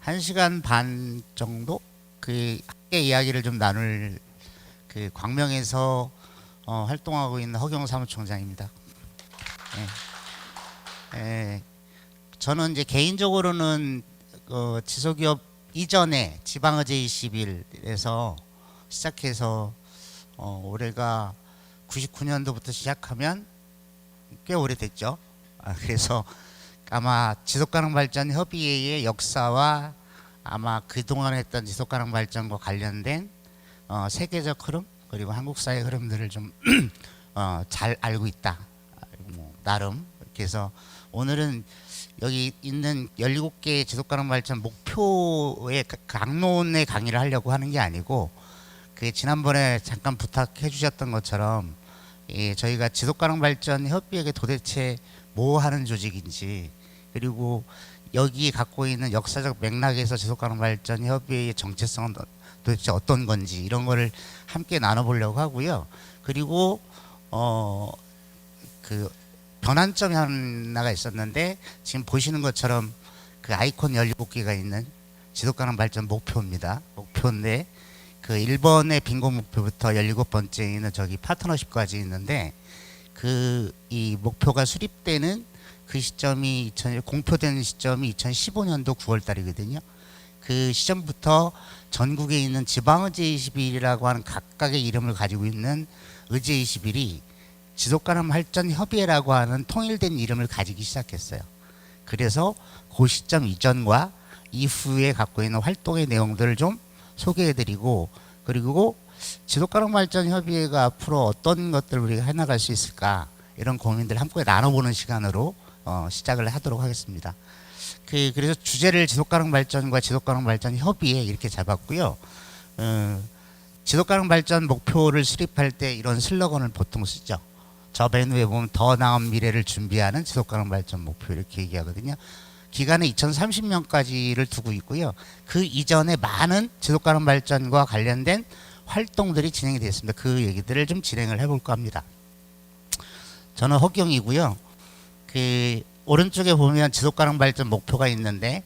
1시간 반 정도 그 함께 이야기를 좀 나눌 그 광명에서 활동하고 있는 허경 사무총장입니다. 예. 예. 저는 이제 개인적으로는 지소기업 이전에 지방의제 21에서 시작해서 올해가 99년도부터 시작하면 꽤 오래됐죠. 그래서 아마 지속가능발전협의회의 역사와 아마 그동안 했던 지속가능발전과 관련된 세계적 흐름 그리고 한국 사회 흐름들을 좀 잘 알고 있다. 나름. 그래서 오늘은 여기 있는 17개의 지속가능발전 목표의 강론의 강의를 하려고 하는 게 아니고 그 지난번에 잠깐 부탁해 주셨던 것처럼 저희가 지속가능발전협의회가 도대체 뭐 하는 조직인지 그리고 여기 갖고 있는 역사적 맥락에서 지속가능발전협의회의 정체성은 도대체 어떤 건지 이런 거를 함께 나눠보려고 하고요. 그리고 그 변환점이 하나가 있었는데 지금 보시는 것처럼 그 아이콘 17개가 있는 지속가능발전 목표입니다. 목표인데 그 1번의 빈곤 목표부터 17번째에 있는 저기 파트너십까지 있는데 그 이 목표가 수립되는 그 시점이 공표되는 시점이 2015년도 9월 달이거든요. 그 시점부터 전국에 있는 지방의제 21이라고 하는 각각의 이름을 가지고 있는 의제 21이 지속가능발전협의회라고 하는 통일된 이름을 가지기 시작했어요. 그래서 그 시점 이전과 이후에 갖고 있는 활동의 내용들을 좀 소개해드리고 그리고 지속가능발전협의회가 앞으로 어떤 것들을 우리가 해나갈 수 있을까 이런 고민들을 함께 나눠보는 시간으로 시작을 하도록 하겠습니다. 그래서 주제를 지속가능발전과 지속가능발전협의회 이렇게 잡았고요. 지속가능발전 목표를 수립할 때 이런 슬로건을 보통 쓰죠. 저 메뉴에 보면 더 나은 미래를 준비하는 지속가능발전 목표 이렇게 얘기하거든요. 기간은 2030년까지를 두고 있고요. 그 이전에 많은 지속가능발전과 관련된 활동들이 진행이 됐습니다. 그 얘기들을 좀 진행을 해볼까 합니다. 저는 허경이고요. 그 오른쪽에 보면 지속가능발전 목표가 있는데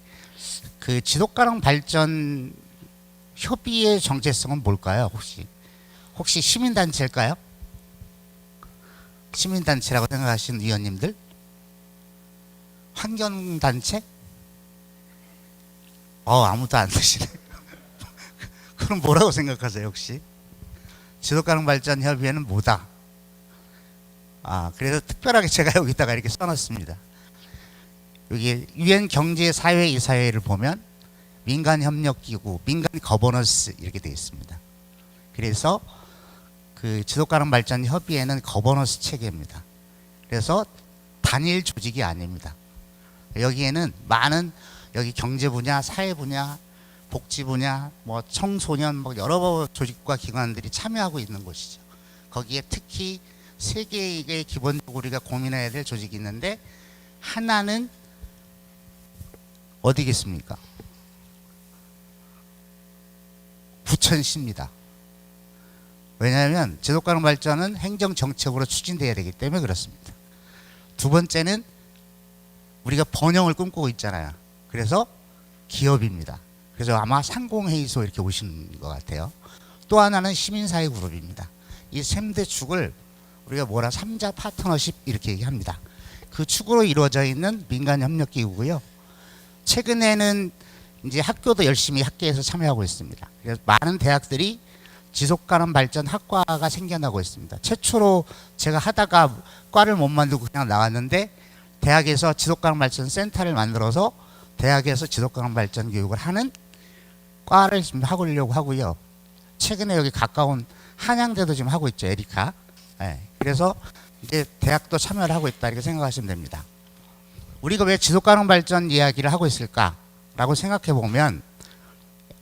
그 지속가능발전 협의의 정체성은 뭘까요? 혹시 시민단체일까요? 시민단체라고 생각하시는 위원님들? 환경단체? 아무도 안 드시네. 그럼 뭐라고 생각하세요, 혹시? 지속가능발전협의회는 뭐다? 그래서 특별하게 제가 여기다가 이렇게 써놨습니다. 여기 유엔 경제사회이사회를 보면 민간협력기구, 민간 거버넌스 이렇게 되어 있습니다. 그래서 그 지속가능발전협의회는 거버넌스 체계입니다. 그래서 단일 조직이 아닙니다. 여기에는 많은 여기 경제 분야, 사회 분야, 복지 분야, 뭐 청소년, 뭐 여러 조직과 기관들이 참여하고 있는 곳이죠. 거기에 특히 세 개의 기본적으로 우리가 고민해야 될 조직이 있는데 하나는 어디겠습니까? 부천시입니다. 왜냐하면 지속가능발전은 행정정책으로 추진돼야 되기 때문에 그렇습니다. 두 번째는 우리가 번영을 꿈꾸고 있잖아요. 그래서 기업입니다. 그래서 아마 상공회의소 이렇게 오시는 것 같아요. 또 하나는 시민사회 그룹입니다. 이 3대 축을 우리가 뭐라 3자 파트너십 이렇게 얘기합니다. 그 축으로 이루어져 있는 민간협력기구고요. 최근에는 이제 학교도 열심히 학계에서 참여하고 있습니다. 그래서 많은 대학들이 지속가능발전 학과가 생겨나고 있습니다. 최초로 제가 하다가 과를 못 만들고 그냥 나왔는데 대학에서 지속가능발전 센터를 만들어서 대학에서 지속가능발전 교육을 하는 과를 지금 하려고 하고요. 최근에 여기 가까운 한양대도 지금 하고 있죠. 에리카. 그래서 이제 대학도 참여를 하고 있다 이렇게 생각하시면 됩니다. 우리가 왜 지속가능발전 이야기를 하고 있을까라고 생각해 보면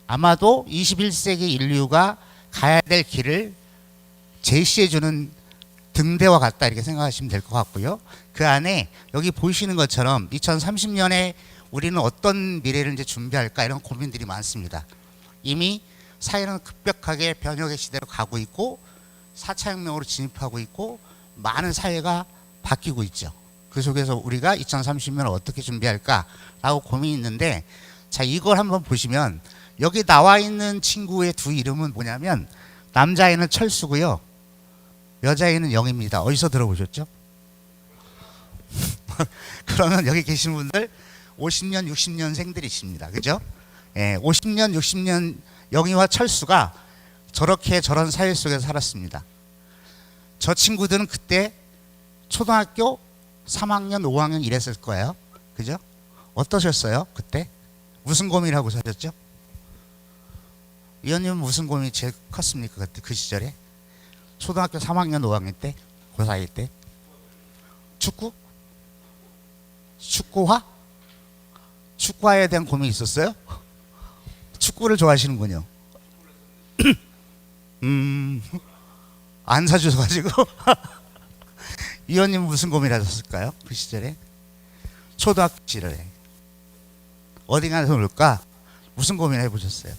아마도 21세기 인류가 가야 될 길을 제시해 주는 등대와 같다 이렇게 생각하시면 될 것 같고요. 그 안에 여기 보시는 것처럼 2030년에 우리는 어떤 미래를 이제 준비할까 이런 고민들이 많습니다. 이미 사회는 급격하게 변혁의 시대로 가고 있고 4차 혁명으로 진입하고 있고 많은 사회가 바뀌고 있죠. 그 속에서 우리가 2030년을 어떻게 준비할까라고 고민이 있는데 자, 이걸 한번 보시면 여기 나와 있는 친구의 두 이름은 뭐냐면 남자애는 철수고요, 여자애는 영입니다. 어디서 들어보셨죠? 그러면 여기 계신 분들 50년, 60년생들이십니다. 그죠? 예, 50년, 60년 영희와 철수가 저렇게 저런 사회 속에서 살았습니다. 저 친구들은 그때 초등학교 3학년, 5학년 이랬을 거예요. 그죠? 어떠셨어요? 그때? 무슨 고민하고 사셨죠? 위원님은 무슨 고민이 제일 컸습니까? 그때 그 시절에? 초등학교 3학년, 5학년 때? 그 사이 때? 축구? 축구화? 축구화에 대한 고민이 있었어요? 축구를 좋아하시는군요. 안 사주셔가지고. 위원님은 무슨 고민하셨을까요? 그 시절에? 초등학교 시절에. 어디 가서 놀까? 무슨 고민 해보셨어요?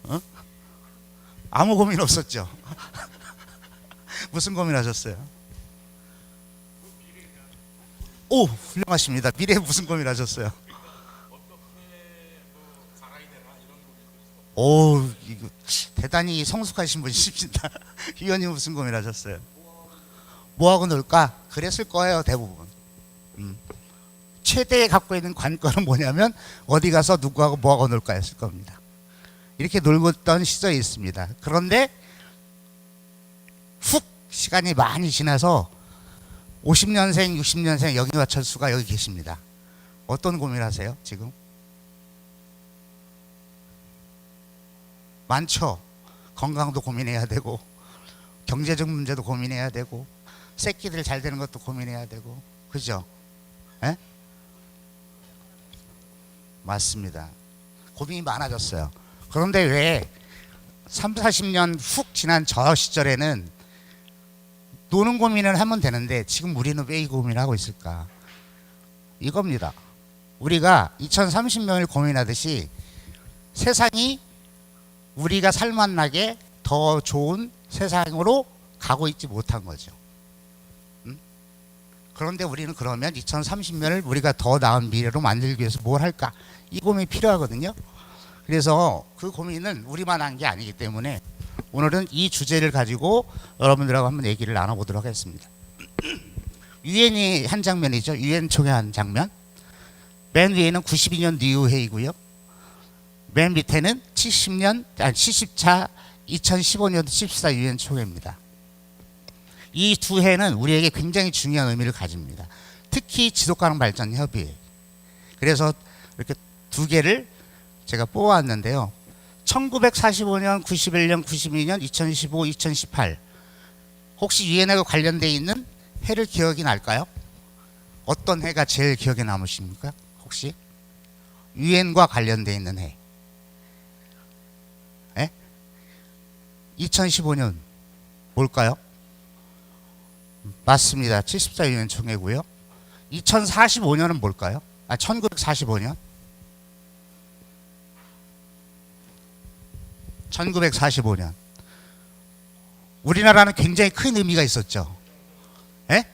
어? 아무 고민 없었죠? 무슨 고민하셨어요? 오, 훌륭하십니다. 미래에 무슨 고민하셨어요? 오, 이거 대단히 성숙하신 분이십니다. 위원님 무슨 고민하셨어요? 뭐하고 놀까? 그랬을 거예요, 대부분. 최대 갖고 있는 관건은 뭐냐면 어디 가서 누구하고 뭐하고 놀까였을 겁니다. 이렇게 놀고 있던 시절이 있습니다. 그런데 훅 시간이 많이 지나서 50년생, 60년생 영희와 철수가 여기 계십니다. 어떤 고민하세요, 지금? 많죠. 건강도 고민해야 되고, 경제적 문제도 고민해야 되고, 새끼들 잘 되는 것도 고민해야 되고, 그죠? 에? 맞습니다. 고민이 많아졌어요. 그런데 왜 3, 40년 훅 지난 저 시절에는 노는 고민을 하면 되는데 지금 우리는 왜 이 고민을 하고 있을까? 이겁니다. 우리가 2030년을 고민하듯이 세상이 우리가 살맛나게 더 좋은 세상으로 가고 있지 못한 거죠. 그런데 우리는 그러면 2030년을 우리가 더 나은 미래로 만들기 위해서 뭘 할까? 이 고민이 필요하거든요. 그래서 그 고민은 우리만 한 게 아니기 때문에 오늘은 이 주제를 가지고 여러분들하고 한번 얘기를 나눠보도록 하겠습니다. 유엔이 한 장면이죠. 유엔 총회 한 장면. 맨 위에는 92년 뉴회의고요. 맨 밑에는 70차 2015년 14 유엔 총회입니다. 이 두 해는 우리에게 굉장히 중요한 의미를 가집니다. 특히 지속가능 발전 협의회. 그래서 이렇게 두 개를 제가 뽑아왔는데요. 1945년, 91년, 92년, 2015, 2018 혹시 유엔하고 관련되어 있는 해를 기억이 날까요? 어떤 해가 제일 기억에 남으십니까? 혹시 유엔과 관련되어 있는 해. 에? 2015년 뭘까요? 맞습니다. 74 유엔 총회고요. 2045년은 뭘까요? 1945년. 1945년. 우리나라는 굉장히 큰 의미가 있었죠. 에?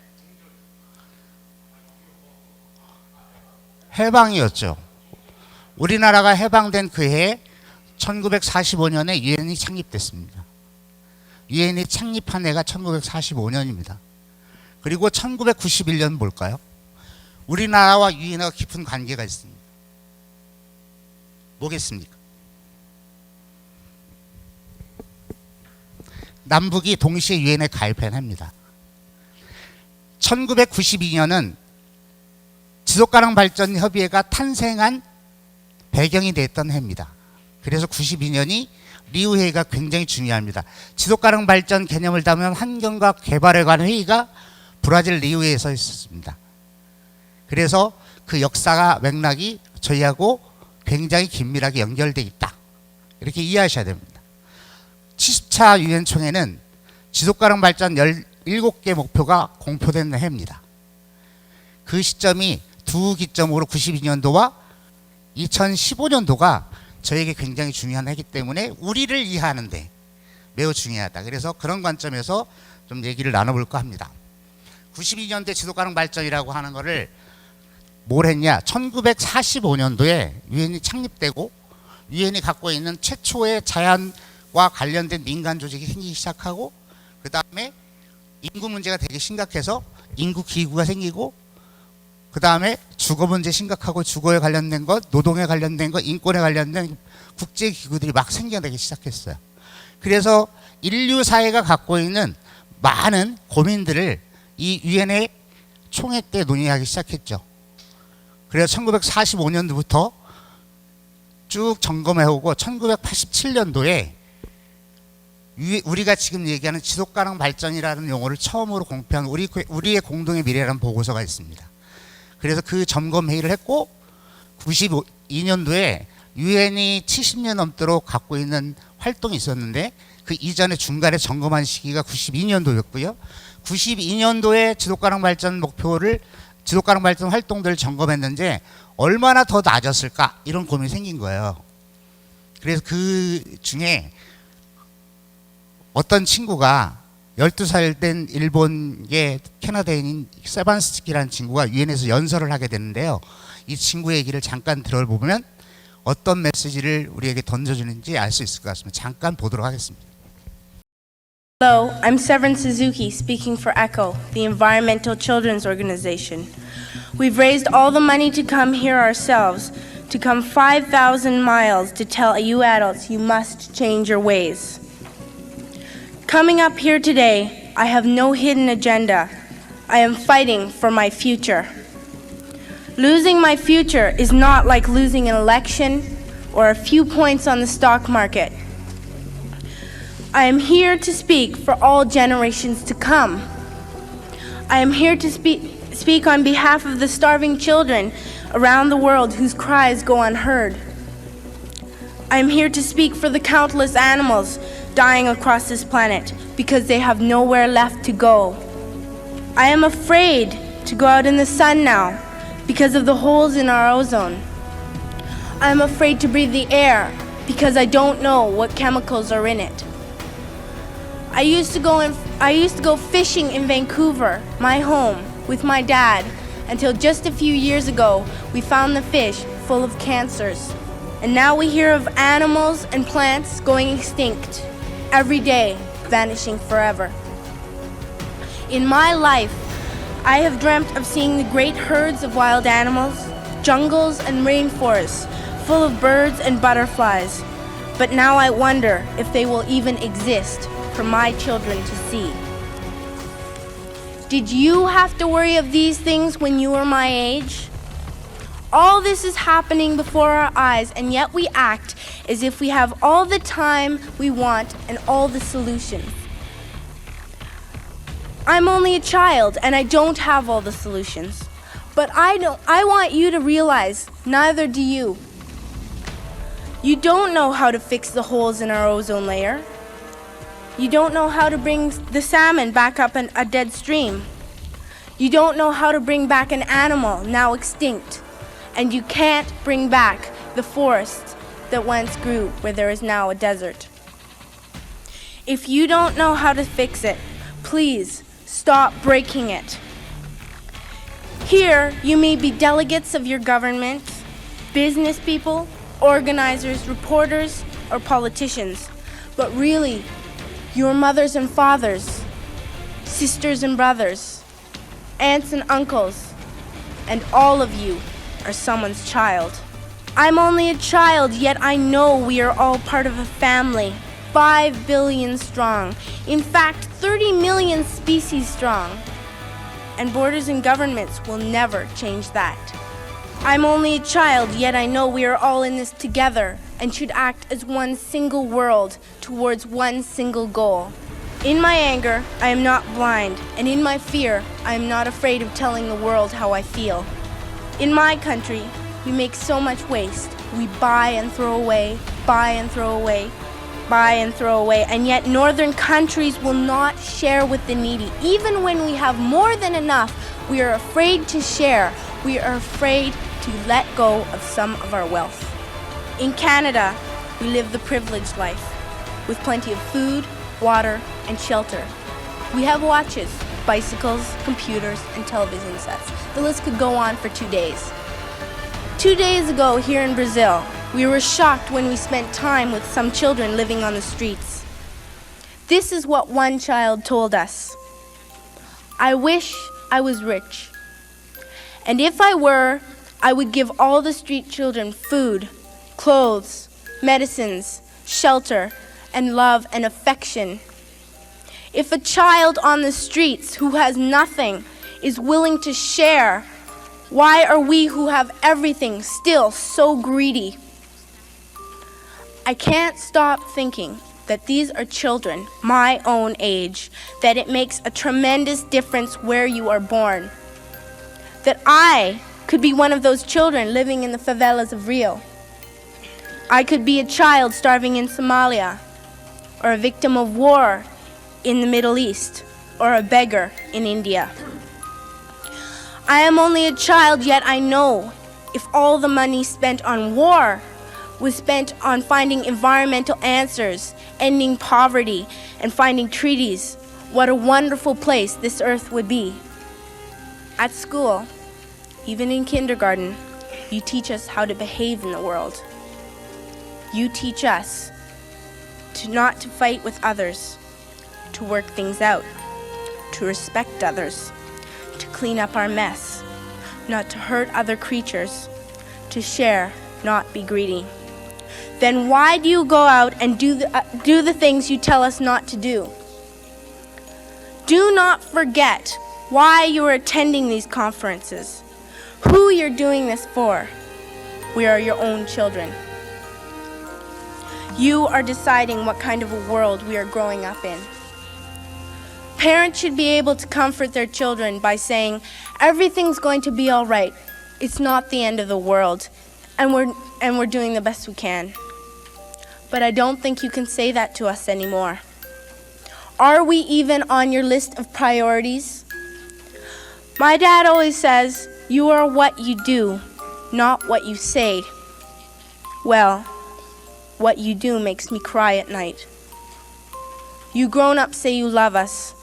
해방이었죠. 우리나라가 해방된 그 해에 1945년에 유엔이 창립됐습니다. 유엔이 창립한 해가 1945년입니다. 그리고 1991년 뭘까요? 우리나라와 유엔하고 깊은 관계가 있습니다. 뭐겠습니까? 남북이 동시에 유엔에 가입한 해입니다. 1992년은 지속가능 발전 협의회가 탄생한 배경이 됐던 해입니다. 그래서 92년이 리우 회의가 굉장히 중요합니다. 지속가능 발전 개념을 담은 환경과 개발에 관한 회의가 브라질 리우에서 있었습니다. 그래서 그 역사가 맥락이 저희하고 굉장히 긴밀하게 연결되어 있다. 이렇게 이해하셔야 됩니다. 70차 유엔 총회는 지속가능 발전 17개 목표가 공표된 해입니다. 그 시점이 두 기점으로 92년도와 2015년도가 저에게 굉장히 중요한 해이기 때문에 우리를 이해하는데 매우 중요하다. 그래서 그런 관점에서 좀 얘기를 나눠볼까 합니다. 92년대 지속가능 발전이라고 하는 거를 뭘 했냐? 1945년도에 유엔이 창립되고 유엔이 갖고 있는 최초의 자연과 관련된 민간 조직이 생기기 시작하고, 그 다음에 인구 문제가 되게 심각해서 인구 기구가 생기고, 그 다음에 주거 문제 심각하고 주거에 관련된 것, 노동에 관련된 것, 인권에 관련된 국제 기구들이 막 생겨나기 시작했어요. 그래서 인류 사회가 갖고 있는 많은 고민들을 이 유엔의 총회 때 논의하기 시작했죠. 그래서 1945년도부터 쭉 점검해오고 1987년도에 우리가 지금 얘기하는 지속가능 발전이라는 용어를 처음으로 공표한 우리의 공동의 미래라는 보고서가 있습니다. 그래서 그 점검 회의를 했고, 92년도에 유엔이 70년 넘도록 갖고 있는 활동이 있었는데 그 이전에 중간에 점검한 시기가 92년도였고요. 92년도에 지속가능 발전 목표를, 지속가능 발전 활동들을 점검했는데 얼마나 더 낮았을까, 이런 고민이 생긴 거예요. 그래서 그 중에 어떤 친구가 12살 된 일본계 캐나다인인 세반스키라는 친구가 유엔에서 연설을 하게 되는데요. 이 친구의 얘기를 잠깐 들어보면 어떤 메시지를 우리에게 던져주는지 알 수 있을 것 같습니다. 잠깐 보도록 하겠습니다. Hello, I'm Severin Suzuki speaking for ECHO, the Environmental Children's Organization. We've raised all the money to come here ourselves, to come 5,000 miles to tell you adults you must change your ways. Coming up here today, I have no hidden agenda. I am fighting for my future. Losing my future is not like losing an election or a few points on the stock market. I am here to speak for all generations to come. I am here to speak on behalf of the starving children around the world whose cries go unheard. I am here to speak for the countless animals dying across this planet because they have nowhere left to go. I am afraid to go out in the sun now because of the holes in our ozone. I am afraid to breathe the air because I don't know what chemicals are in it. I used to go fishing in Vancouver, my home, with my dad, until just a few years ago we found the fish full of cancers. And now we hear of animals and plants going extinct, every day vanishing forever. In my life, I have dreamt of seeing the great herds of wild animals, jungles and rainforests full of birds and butterflies. But now I wonder if they will even exist for my children to see. Did you have to worry of these things when you were my age? All this is happening before our eyes, and yet we act as if we have all the time we want and all the solutions. I'm only a child and I don't have all the solutions. But I want you to realize neither do you. You don't know how to fix the holes in our ozone layer. You don't know how to bring the salmon back up a dead stream. You don't know how to bring back an animal now extinct. And you can't bring back the forest that once grew where there is now a desert. If you don't know how to fix it, please stop breaking it. Here, you may be delegates of your government, business people, organizers, reporters, or politicians, but really, your mothers and fathers, sisters and brothers, aunts and uncles, and all of you are someone's child. I'm only a child, yet I know we are all part of a family, 5 billion strong. In fact, 30 million species strong. And borders and governments will never change that. I'm only a child, yet I know we are all in this together and should act as one single world towards one single goal. In my anger, I am not blind, and in my fear, I am not afraid of telling the world how I feel. In my country, we make so much waste. We buy and throw away, buy and throw away, buy and throw away, and yet northern countries will not share with the needy. Even when we have more than enough, we are afraid to share. We are afraid to let go of some of our wealth. In Canada, we live the privileged life with plenty of food, water, and shelter. We have watches, bicycles, computers, and television sets. The list could go on for 2 days. 2 days ago here in Brazil, we were shocked when we spent time with some children living on the streets. This is what one child told us. "I wish I was rich. And if I were, I would give all the street children food, clothes, medicines, shelter, and love and affection. If a child on the streets who has nothing is willing to share, why are we who have everything still so greedy?" I can't stop thinking that these are children my own age, that it makes a tremendous difference where you are born. That I could be one of those children living in the favelas of Rio. I could be a child starving in Somalia, or a victim of war in the Middle East, or a beggar in India. I am only a child, yet I know if all the money spent on war was spent on finding environmental answers, ending poverty, and finding treaties, what a wonderful place this earth would be. At school, even in kindergarten, you teach us how to behave in the world. You teach us not to fight with others, to work things out, to respect others, to clean up our mess, not to hurt other creatures, to share, not be greedy. Then why do you go out and do the things you tell us not to do? Do not forget why you are attending these conferences, who you're doing this for. We are your own children. You are deciding what kind of a world we are growing up in. Parents should be able to comfort their children by saying, "Everything's going to be all right. It's not the end of the world, and we're doing the best we can." But I don't think you can say that to us anymore. Are we even on your list of priorities? My dad always says, "You are what you do, not what you say." Well, what you do makes me cry at night. You grown-ups say you love us,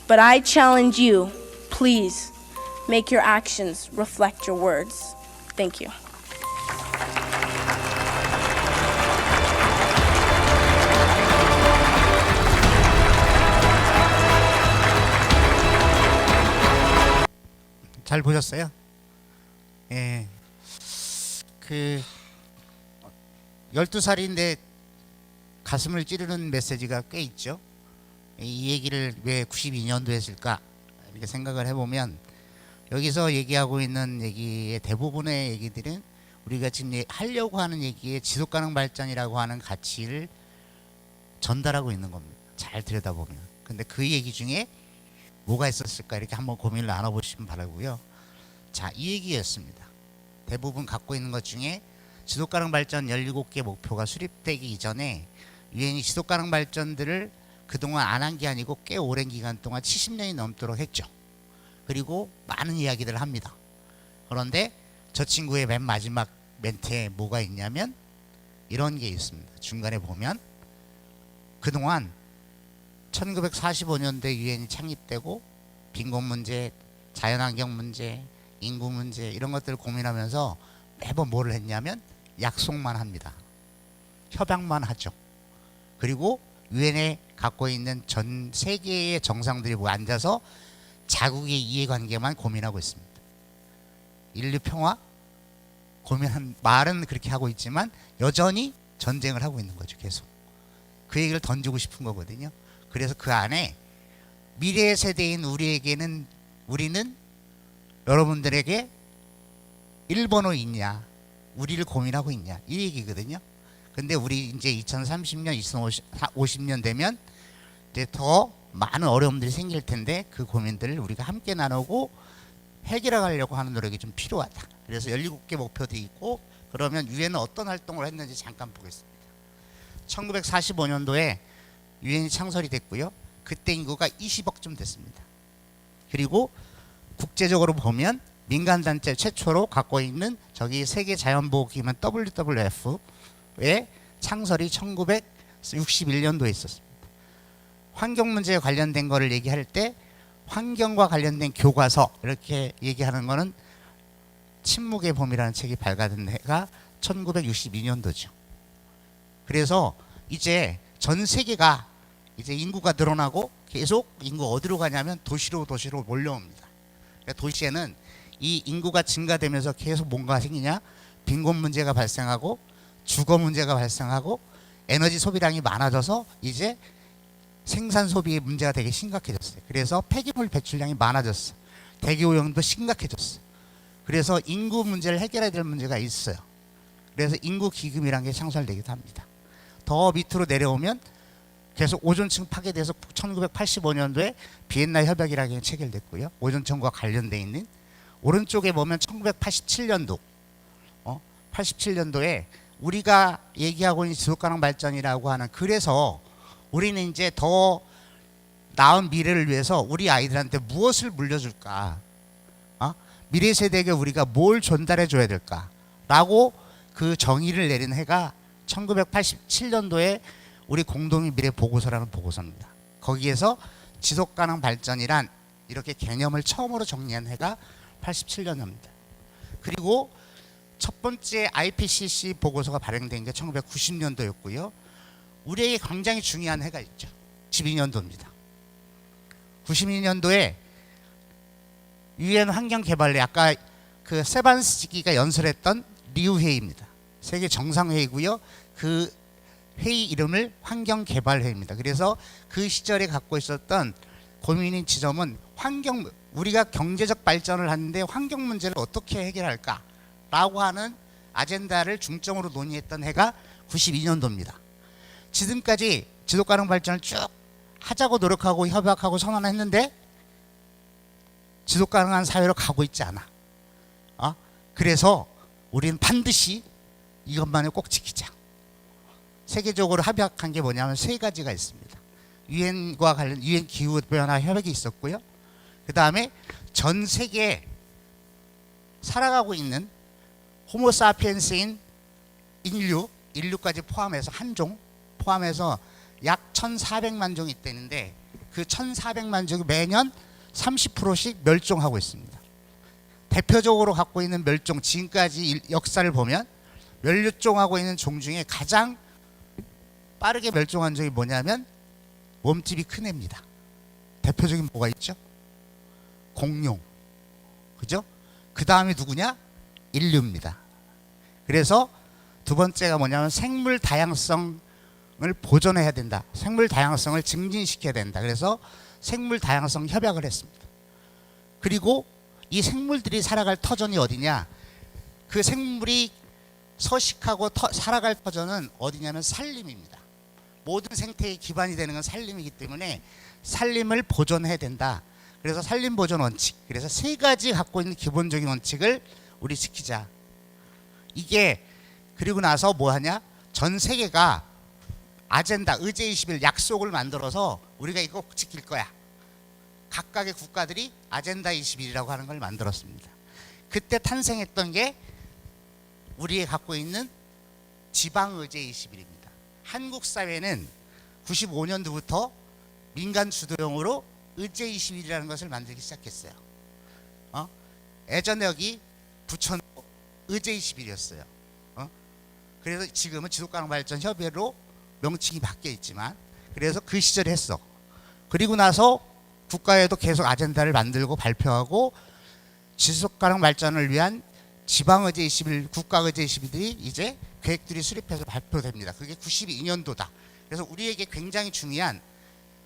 but I challenge you, please, make your actions reflect your words. Thank you. 잘 보셨어요? 예. 12살인데 가슴을 찌르는 메시지가 꽤 있죠. 이 얘기를 왜 92년도에 했을까? 이렇게 생각을 해보면 여기서 얘기하고 있는 얘기의 대부분의 얘기들은 우리가 지금 하려고 하는 얘기의 지속가능 발전이라고 하는 가치를 전달하고 있는 겁니다. 잘 들여다보면. 근데 그 얘기 중에 뭐가 있었을까 이렇게 한번 고민을 나눠보시면 바라고요. 자, 이 얘기였습니다. 대부분 갖고 있는 것 중에 지속가능 발전 17개 목표가 수립되기 이전에 유엔이 지속가능 발전들을 그동안 안 한 게 아니고 꽤 오랜 기간 동안 70년이 넘도록 했죠. 그리고 많은 이야기들을 합니다. 그런데 저 친구의 맨 마지막 멘트에 뭐가 있냐면 이런 게 있습니다. 중간에 보면 그동안 1945년도에 유엔이 창립되고 빈곤 문제, 자연환경 문제, 인구 문제 이런 것들을 고민하면서 매번 뭐를 했냐면 약속만 합니다. 협약만 하죠. 그리고 유엔에 갖고 있는 전 세계의 정상들이 모여 앉아서 자국의 이해관계만 고민하고 있습니다. 인류 평화 고민한 말은 그렇게 하고 있지만 여전히 전쟁을 하고 있는 거죠. 계속 그 얘기를 던지고 싶은 거거든요. 그래서 그 안에 미래 세대인 우리에게는 우리는 여러분들에게 1번호 있냐, 우리를 고민하고 있냐 이 얘기거든요. 근데 우리 이제 2030년, 2050년 되면 이제 더 많은 어려움들이 생길 텐데 그 고민들을 우리가 함께 나누고 해결해 가려고 하는 노력이 좀 필요하다. 그래서 17개 목표도 있고 그러면 유엔은 어떤 활동을 했는지 잠깐 보겠습니다. 1945년도에 유엔이 창설이 됐고요. 그때 인구가 20억쯤 됐습니다. 그리고 국제적으로 보면 민간단체 최초로 갖고 있는 저기 세계 자연보호기구는 WWF의 창설이 1961년도에 있었습니다. 환경 문제에 관련된 거를 얘기할 때 환경과 관련된 교과서 이렇게 얘기하는 거는 침묵의 봄이라는 책이 발간된 해가 1962년도죠. 그래서 이제 전 세계가 이제 인구가 늘어나고 계속 인구 어디로 가냐면 도시로 몰려옵니다. 그러니까 도시에는 이 인구가 증가되면서 계속 뭔가 생기냐? 빈곤 문제가 발생하고 주거 문제가 발생하고 에너지 소비량이 많아져서 이제 생산 소비의 문제가 되게 심각해졌어요. 그래서 폐기물 배출량이 많아졌어. 대기 오염도 심각해졌어. 그래서 인구 문제를 해결해야 될 문제가 있어요. 그래서 인구 기금이라는 게 창설되기도 합니다. 더 밑으로 내려오면 계속 오존층 파괴돼서 1985년도에 비엔나 협약이라는 게 체결됐고요. 오존층과 관련돼 있는 오른쪽에 보면 1987년도 87년도에 우리가 얘기하고 있는 지속가능 발전이라고 하는, 그래서 우리는 이제 더 나은 미래를 위해서 우리 아이들한테 무엇을 물려줄까? 미래 세대에게 우리가 뭘 전달해 줘야 될까라고 그 정의를 내린 해가 1987년도에 우리 공동의 미래 보고서라는 보고서입니다. 거기에서 지속가능 발전이란 이렇게 개념을 처음으로 정리한 해가 87년입니다. 그리고 첫 번째 IPCC 보고서가 발행된 게 1990년도였고요. 우리에게 굉장히 중요한 해가 있죠. 92년도입니다. 92년도에 유엔 환경개발회, 아까 그 세반스키가 연설했던 리우 회의입니다. 세계 정상회의고요. 그 회의 이름을 환경개발회의입니다. 그래서 그 시절에 갖고 있었던 고민인 지점은 우리가 경제적 발전을 하는데 환경 문제를 어떻게 해결할까라고 하는 아젠다를 중점으로 논의했던 해가 92년도입니다. 지금까지 지속가능 발전을 쭉 하자고 노력하고 협약하고 선언했는데 지속가능한 사회로 가고 있지 않아. 그래서 우리는 반드시 이것만을 꼭 지키자. 세계적으로 합약한 게 뭐냐면 세 가지가 있습니다. 유엔과 관련 유엔 기후 변화 협약이 있었고요. 그 다음에 전 세계에 살아가고 있는 호모사피엔스인 인류까지 포함해서 한 종 포함해서 약 1,400만 종이 있다는데 그 1,400만 종이 매년 30%씩 멸종하고 있습니다. 대표적으로 갖고 있는 멸종, 지금까지 역사를 보면 멸종하고 있는 종 중에 가장 빠르게 멸종한 종이 뭐냐면 몸집이 큰 애입니다. 대표적인 뭐가 있죠? 공룡. 그죠? 그 다음이 누구냐? 인류입니다. 그래서 두 번째가 뭐냐면 생물 다양성을 보존해야 된다. 생물 다양성을 증진시켜야 된다. 그래서 생물 다양성 협약을 했습니다. 그리고 이 생물들이 살아갈 터전이 어디냐? 그 생물이 서식하고 살아갈 터전은 어디냐면 산림입니다. 모든 생태의 기반이 되는 건 산림이기 때문에 산림을 보존해야 된다. 그래서 산림 보존 원칙, 그래서 세 가지 갖고 있는 기본적인 원칙을 우리 지키자. 이게 그리고 나서 뭐 하냐? 전 세계가 아젠다, 의제 21 약속을 만들어서 우리가 이거 꼭 지킬 거야. 각각의 국가들이 아젠다 21이라고 하는 걸 만들었습니다. 그때 탄생했던 게 우리가 갖고 있는 지방의제 21입니다. 한국 사회는 95년도부터 민간 주도형으로 의제 21이라는 것을 만들기 시작했어요. 예전에 여기 부천 의제 21이었어요. 그래서 지금은 지속가능 발전 협의회로 명칭이 바뀌어 있지만, 그래서 그 시절에 했어. 그리고 나서 국가에도 계속 아젠다를 만들고 발표하고 지속가능 발전을 위한 지방의제 21, 국가의제 21들이 이제 계획들이 수립해서 발표됩니다. 그게 92년도다. 그래서 우리에게 굉장히 중요한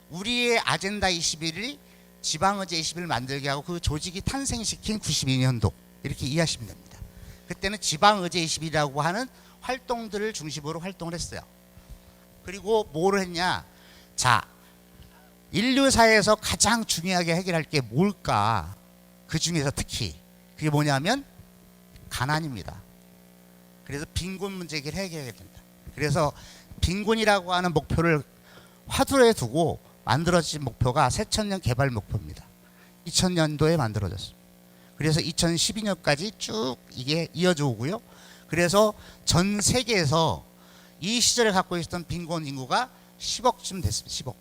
우리의 아젠다 21이 지방의제 21을 만들게 하고 그 조직이 탄생시킨 92년도 이렇게 이해하시면 됩니다. 그때는 지방의제 21이라고 하는 활동들을 중심으로 활동을 했어요. 그리고 뭐를 했냐? 자, 인류 사회에서 가장 중요하게 해결할 게 뭘까? 그 중에서 특히 그게 뭐냐면 가난입니다. 그래서 빈곤 문제 해결해야 된다. 그래서 빈곤이라고 하는 목표를 화두에 두고 만들어진 목표가 새천년 개발 목표입니다. 2000년도에 만들어졌습니다. 그래서 2012년까지 쭉 이게 이어져 오고요. 그래서 전 세계에서 이 시절에 갖고 있었던 빈곤 인구가 10억쯤 됐습니다. 10억.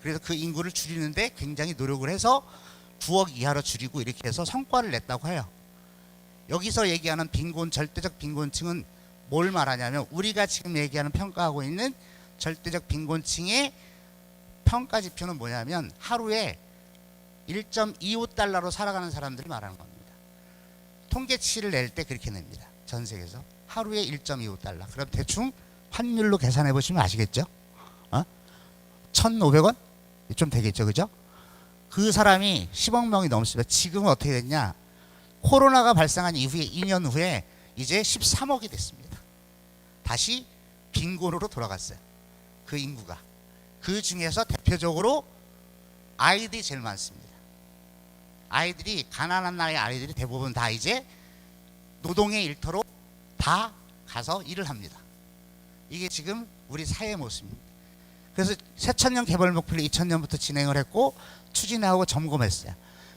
그래서 그 인구를 줄이는데 굉장히 노력을 해서 9억 이하로 줄이고 이렇게 해서 성과를 냈다고 해요. 여기서 얘기하는 빈곤, 절대적 빈곤층은 뭘 말하냐면 우리가 지금 얘기하는 평가하고 있는 절대적 빈곤층의 평가 지표는 뭐냐면 하루에 1.25달러로 살아가는 사람들을 말하는 겁니다. 통계치를 낼 때 그렇게 냅니다. 전 세계에서 하루에 1.25달러. 그럼 대충 환율로 계산해 보시면 아시겠죠? 1,500원? 좀 되겠죠, 그죠? 그 사람이 10억 명이 넘습니다. 지금은 어떻게 됐냐? 코로나가 발생한 이후에 2년 후에 이제 13억이 됐습니다. 다시 빈곤으로 돌아갔어요. 그 인구가. 그 중에서 대표적으로 아이들이 제일 많습니다. 아이들이, 가난한 나라의 아이들이 대부분 다 이제 노동의 일터로 다 가서 일을 합니다. 이게 지금 우리 사회의 모습입니다. 그래서 새천년 개발 목표를 2000년부터 진행을 했고 추진하고 점검했어요.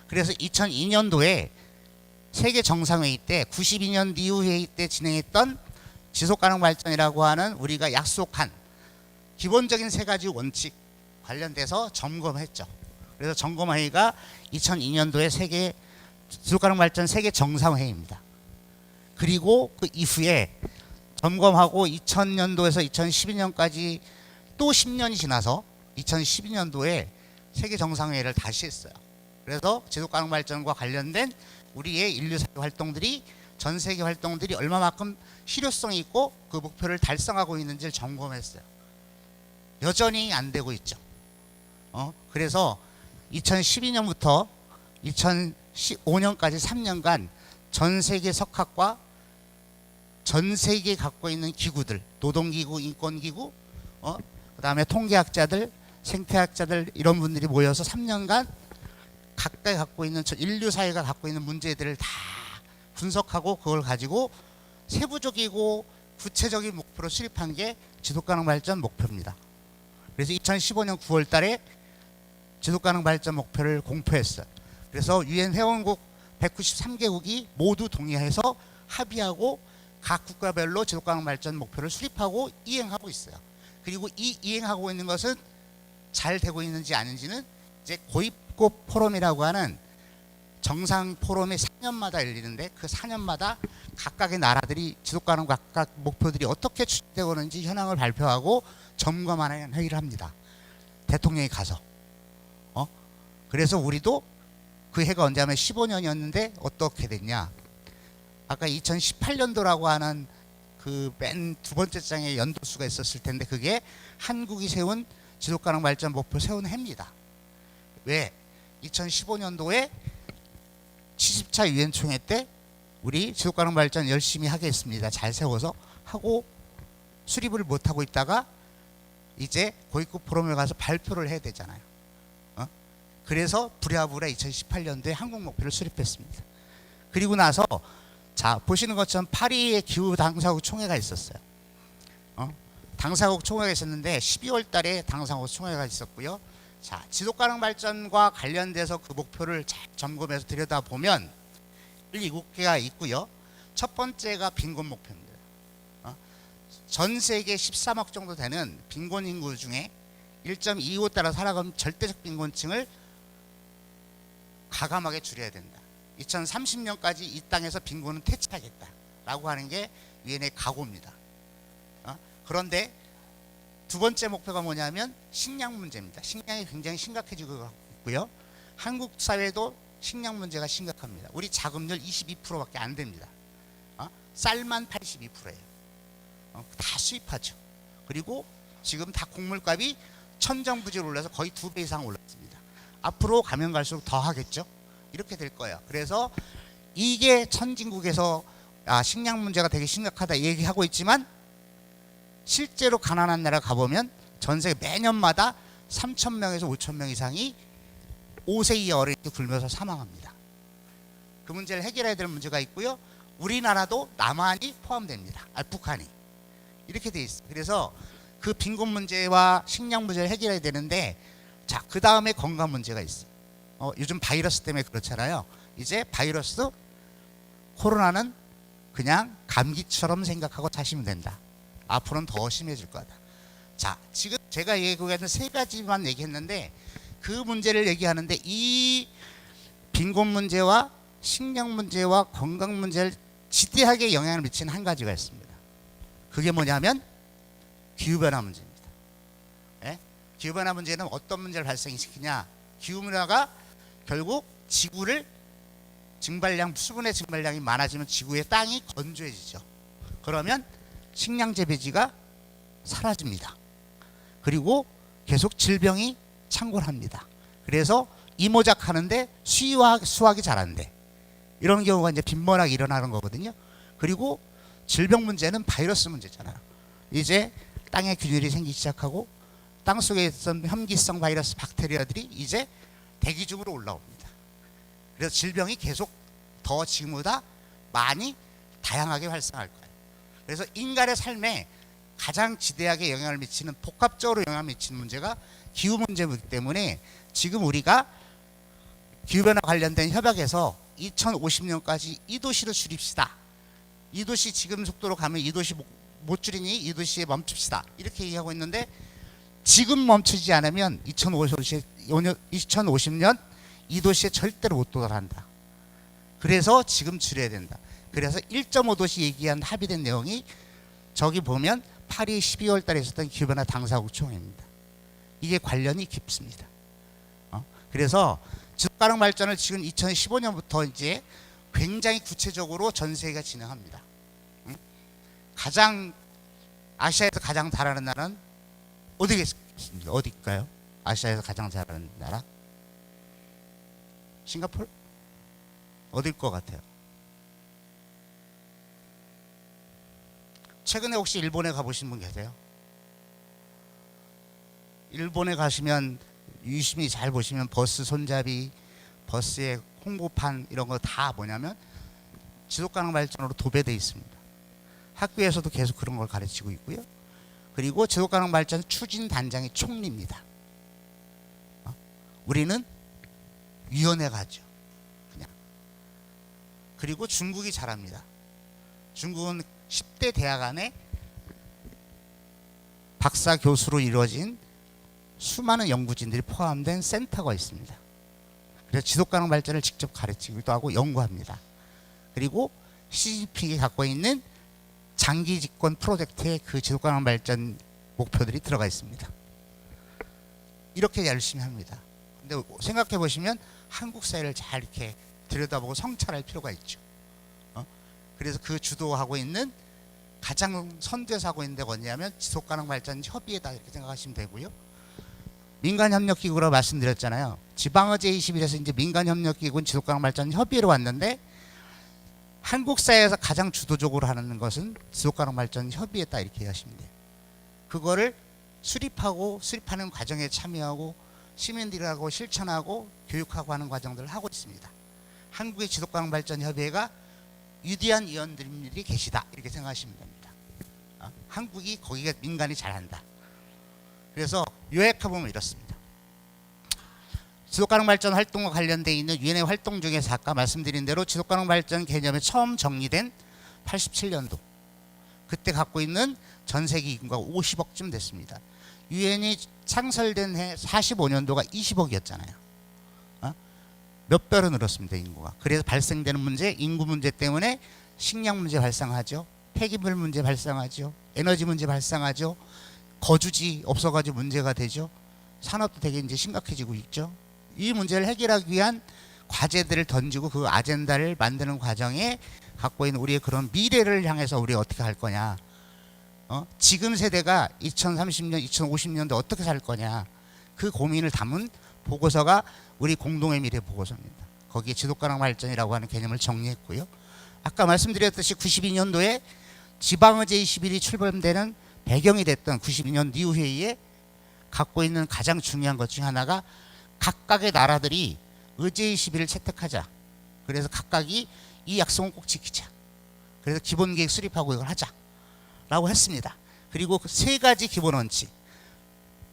그래서 2002년도에 세계 정상회의 때 92년 리우 회의 때 진행했던 지속가능 발전이라고 하는 우리가 약속한 기본적인 세 가지 원칙 관련돼서 점검했죠. 그래서 점검회의가 2002년도에 세계 지속가능 발전 세계 정상회의입니다. 그리고 그 이후에 점검하고 2000년도에서 2012년까지 또 10년이 지나서 2012년도에 세계 정상회의를 다시 했어요. 그래서 지속가능 발전과 관련된 우리의 인류사회 활동들이, 전 세계 활동들이 얼마만큼 실효성이 있고 그 목표를 달성하고 있는지를 점검했어요. 여전히 안 되고 있죠. 그래서 2012년부터 2015년까지 3년간 전 세계 석학과 전 세계에 갖고 있는 기구들, 노동기구, 인권기구, 그 다음에 통계학자들, 생태학자들 이런 분들이 모여서 3년간 각각 갖고 있는 인류사회가 갖고 있는 문제들을 다 분석하고 그걸 가지고 세부적이고 구체적인 목표로 수립한 게 지속가능 발전 목표입니다. 그래서 2015년 9월 달에 지속가능 발전 목표를 공표했어요. 그래서 유엔 회원국 193개국이 모두 동의해서 합의하고 각 국가별로 지속가능 발전 목표를 수립하고 이행하고 있어요. 그리고 이 이행하고 있는 것은 잘 되고 있는지 아닌지는 이제 고입국 포럼이라고 하는 정상 포럼이 4년마다 열리는데 그 4년마다 각각의 나라들이 지속가능 각각 목표들이 어떻게 추진되고 있는지 현황을 발표하고 점검하는 회의를 합니다. 대통령이 가서. 그래서 우리도 그 해가 언제 하면 15년이었는데 어떻게 됐냐? 아까 2018년도라고 하는 그 맨 두 번째 장에 연도수가 있었을 텐데 그게 한국이 세운 지속가능 발전 목표 세운 해입니다. 왜? 2015년도에 70차 유엔 총회 때 우리 지속가능 발전 열심히 하겠습니다. 잘 세워서 하고 수립을 못하고 있다가 이제 고위급 포럼에 가서 발표를 해야 되잖아요. 그래서 부랴부랴 2018년도에 한국 목표를 수립했습니다. 그리고 나서 자 보시는 것처럼 파리의 기후 당사국 총회가 있었어요. 당사국 총회가 있었는데 12월 달에 당사국 총회가 있었고요. 자 지속가능 발전과 관련돼서 그 목표를 잘 점검해서 들여다보면 7개가 있고요. 첫 번째가 빈곤 목표입니다. 전 세계 13억 정도 되는 빈곤 인구 중에 1.25달러 살아가는 절대적 빈곤층을 가감하게 줄여야 된다. 2030년까지 이 땅에서 빈곤은 퇴치하겠다라고 하는 게 유엔의 각오입니다. 그런데 두 번째 목표가 뭐냐면 식량 문제입니다. 식량이 굉장히 심각해지고 있고요. 한국 사회도 식량 문제가 심각합니다. 우리 자급률 22%밖에 안 됩니다. 쌀만 82%예요. 다 수입하죠. 그리고 지금 다 곡물값이 천정부지로 올라서 거의 2배 이상 올랐습니다. 앞으로 가면 갈수록 더 하겠죠. 이렇게 될 거예요. 그래서 이게 선진국에서 식량 문제가 되게 심각하다 얘기하고 있지만 실제로 가난한 나라 가보면 전 세계 매년마다 3,000명에서 5,000명 이상이 5세 이하 어린이 굶어서 사망합니다. 그 문제를 해결해야 될 문제가 있고요. 우리나라도 남한이 포함됩니다. 북한이. 이렇게 돼 있어요. 그래서 그 빈곤 문제와 식량 문제를 해결해야 되는데 자, 그 다음에 건강 문제가 있어요. 요즘 바이러스 때문에 그렇잖아요. 이제 바이러스 코로나는 그냥 감기처럼 생각하고 사시면 된다. 앞으로는 더 심해질 거다. 자, 지금 제가 얘기하는 세 가지만 얘기했는데 그 문제를 얘기하는데 이 빈곤 문제와 식량 문제와 건강 문제를 지대하게 영향을 미치는 한 가지가 있습니다. 그게 뭐냐면 기후변화 문제입니다. 예? 기후변화 문제는 어떤 문제를 발생시키냐? 기후변화가 결국 지구를 수분의 증발량이 많아지면 지구의 땅이 건조해지죠. 그러면 식량 재배지가 사라집니다. 그리고 계속 질병이 창궐합니다. 그래서 이모작 하는데 수확이 잘 안 돼. 이런 경우가 이제 빈번하게 일어나는 거거든요. 그리고 질병 문제는 바이러스 문제잖아요. 이제 땅에 균열이 생기기 시작하고 땅 속에 있던 혐기성 바이러스 박테리아들이 이제 대기 중으로 올라옵니다. 그래서 질병이 계속 더 지금보다 많이 다양하게 활성할 거예요. 그래서 인간의 삶에 가장 지대하게 영향을 미치는, 복합적으로 영향을 미치는 문제가 기후 문제이기 때문에 지금 우리가 기후변화 관련된 협약에서 2050년까지 2도시로 줄입시다. 2도시 지금 속도로 가면 2도시 못 줄이니 2도시에 멈춥시다. 이렇게 얘기하고 있는데 지금 멈추지 않으면 2050년 2도시에 절대로 못 도달한다. 그래서 지금 줄여야 된다. 그래서 1.5도시 얘기한 합의된 내용이 저기 보면 파리 12월 달에 있었던 기후변화 당사국 총회입니다. 이게 관련이 깊습니다. 그래서 지속가능 발전을 지금 2015년부터 이제 굉장히 구체적으로 전 세계가 진행합니다. 가장 아시아에서 가장 잘하는 나라는 어디겠습니까? 어디일까요? 아시아에서 가장 잘하는 나라? 싱가포르? 어딜 것 같아요? 최근에 혹시 일본에 가보신 분 계세요? 일본에 가시면 유심히 잘 보시면 버스 손잡이, 버스의 홍보판 이런 거 다 뭐냐면 지속가능 발전으로 도배되어 있습니다. 학교에서도 계속 그런 걸 가르치고 있고요. 그리고 지속가능 발전 추진 단장이 총리입니다. 우리는 위원회가 하죠. 그냥. 그리고 중국이 잘합니다. 중국은 10대 대학 안에 박사 교수로 이루어진 수많은 연구진들이 포함된 센터가 있습니다. 그래서 지속가능 발전을 직접 가르치기도 하고 연구합니다. 그리고 시진핑이 갖고 있는 장기 집권 프로젝트에 그 지속가능 발전 목표들이 들어가 있습니다. 이렇게 열심히 합니다. 근데 생각해 보시면 한국 사회를 잘 이렇게 들여다보고 성찰할 필요가 있죠. 그래서 그 주도하고 있는 가장 선두에서 하고 있는 데가 어디냐면 지속가능 발전 협의회다 이렇게 생각하시면 되고요. 민간협력기구라고 말씀드렸잖아요. 지방의제 21에서 이제 민간협력기구는 지속가능 발전 협의회로 왔는데 한국 사회에서 가장 주도적으로 하는 것은 지속가능 발전 협의회다 이렇게 하시면 돼요. 그거를 수립하는 과정에 참여하고 시민들하고 실천하고 교육하고 하는 과정들을 하고 있습니다. 한국의 지속가능 발전 협의회가 위대한 위원들이 계시다 이렇게 생각하시면 됩니다. 한국이 거기가 민간이 잘한다. 그래서 요약해보면 이렇습니다. 지속가능 발전 활동과 관련되어 있는 유엔의 활동 중에서 아까 말씀드린 대로 지속가능 발전 개념이 처음 정리된 87년도 그때 갖고 있는 전 세계 인구가 50억쯤 됐습니다. 유엔이 창설된 해 45년도가 20억이었잖아요. 몇 배로 늘었습니다, 인구가. 그래서 발생되는 문제, 인구 문제 때문에 식량 문제 발생하죠. 폐기물 문제 발생하죠. 에너지 문제 발생하죠. 거주지 없어가지고 문제가 되죠. 산업도 되게 이제 심각해지고 있죠. 이 문제를 해결하기 위한 과제들을 던지고 그 아젠다를 만드는 과정에 갖고 있는 우리의 그런 미래를 향해서 우리가 어떻게 할 거냐. 지금 세대가 2030년, 2050년도 어떻게 살 거냐. 그 고민을 담은 보고서가 우리 공동의 미래 보고서입니다. 거기에 지속가능 발전이라고 하는 개념을 정리했고요. 아까 말씀드렸듯이 92년도에 지방의제 21이 출범되는 배경이 됐던 92년 니우 회의에 갖고 있는 가장 중요한 것 중 하나가 각각의 나라들이 의제 21을 채택하자. 그래서 각각이 이 약속은 꼭 지키자. 그래서 기본계획 수립하고 이걸 하자 라고 했습니다. 그리고 그 세 가지 기본 원칙,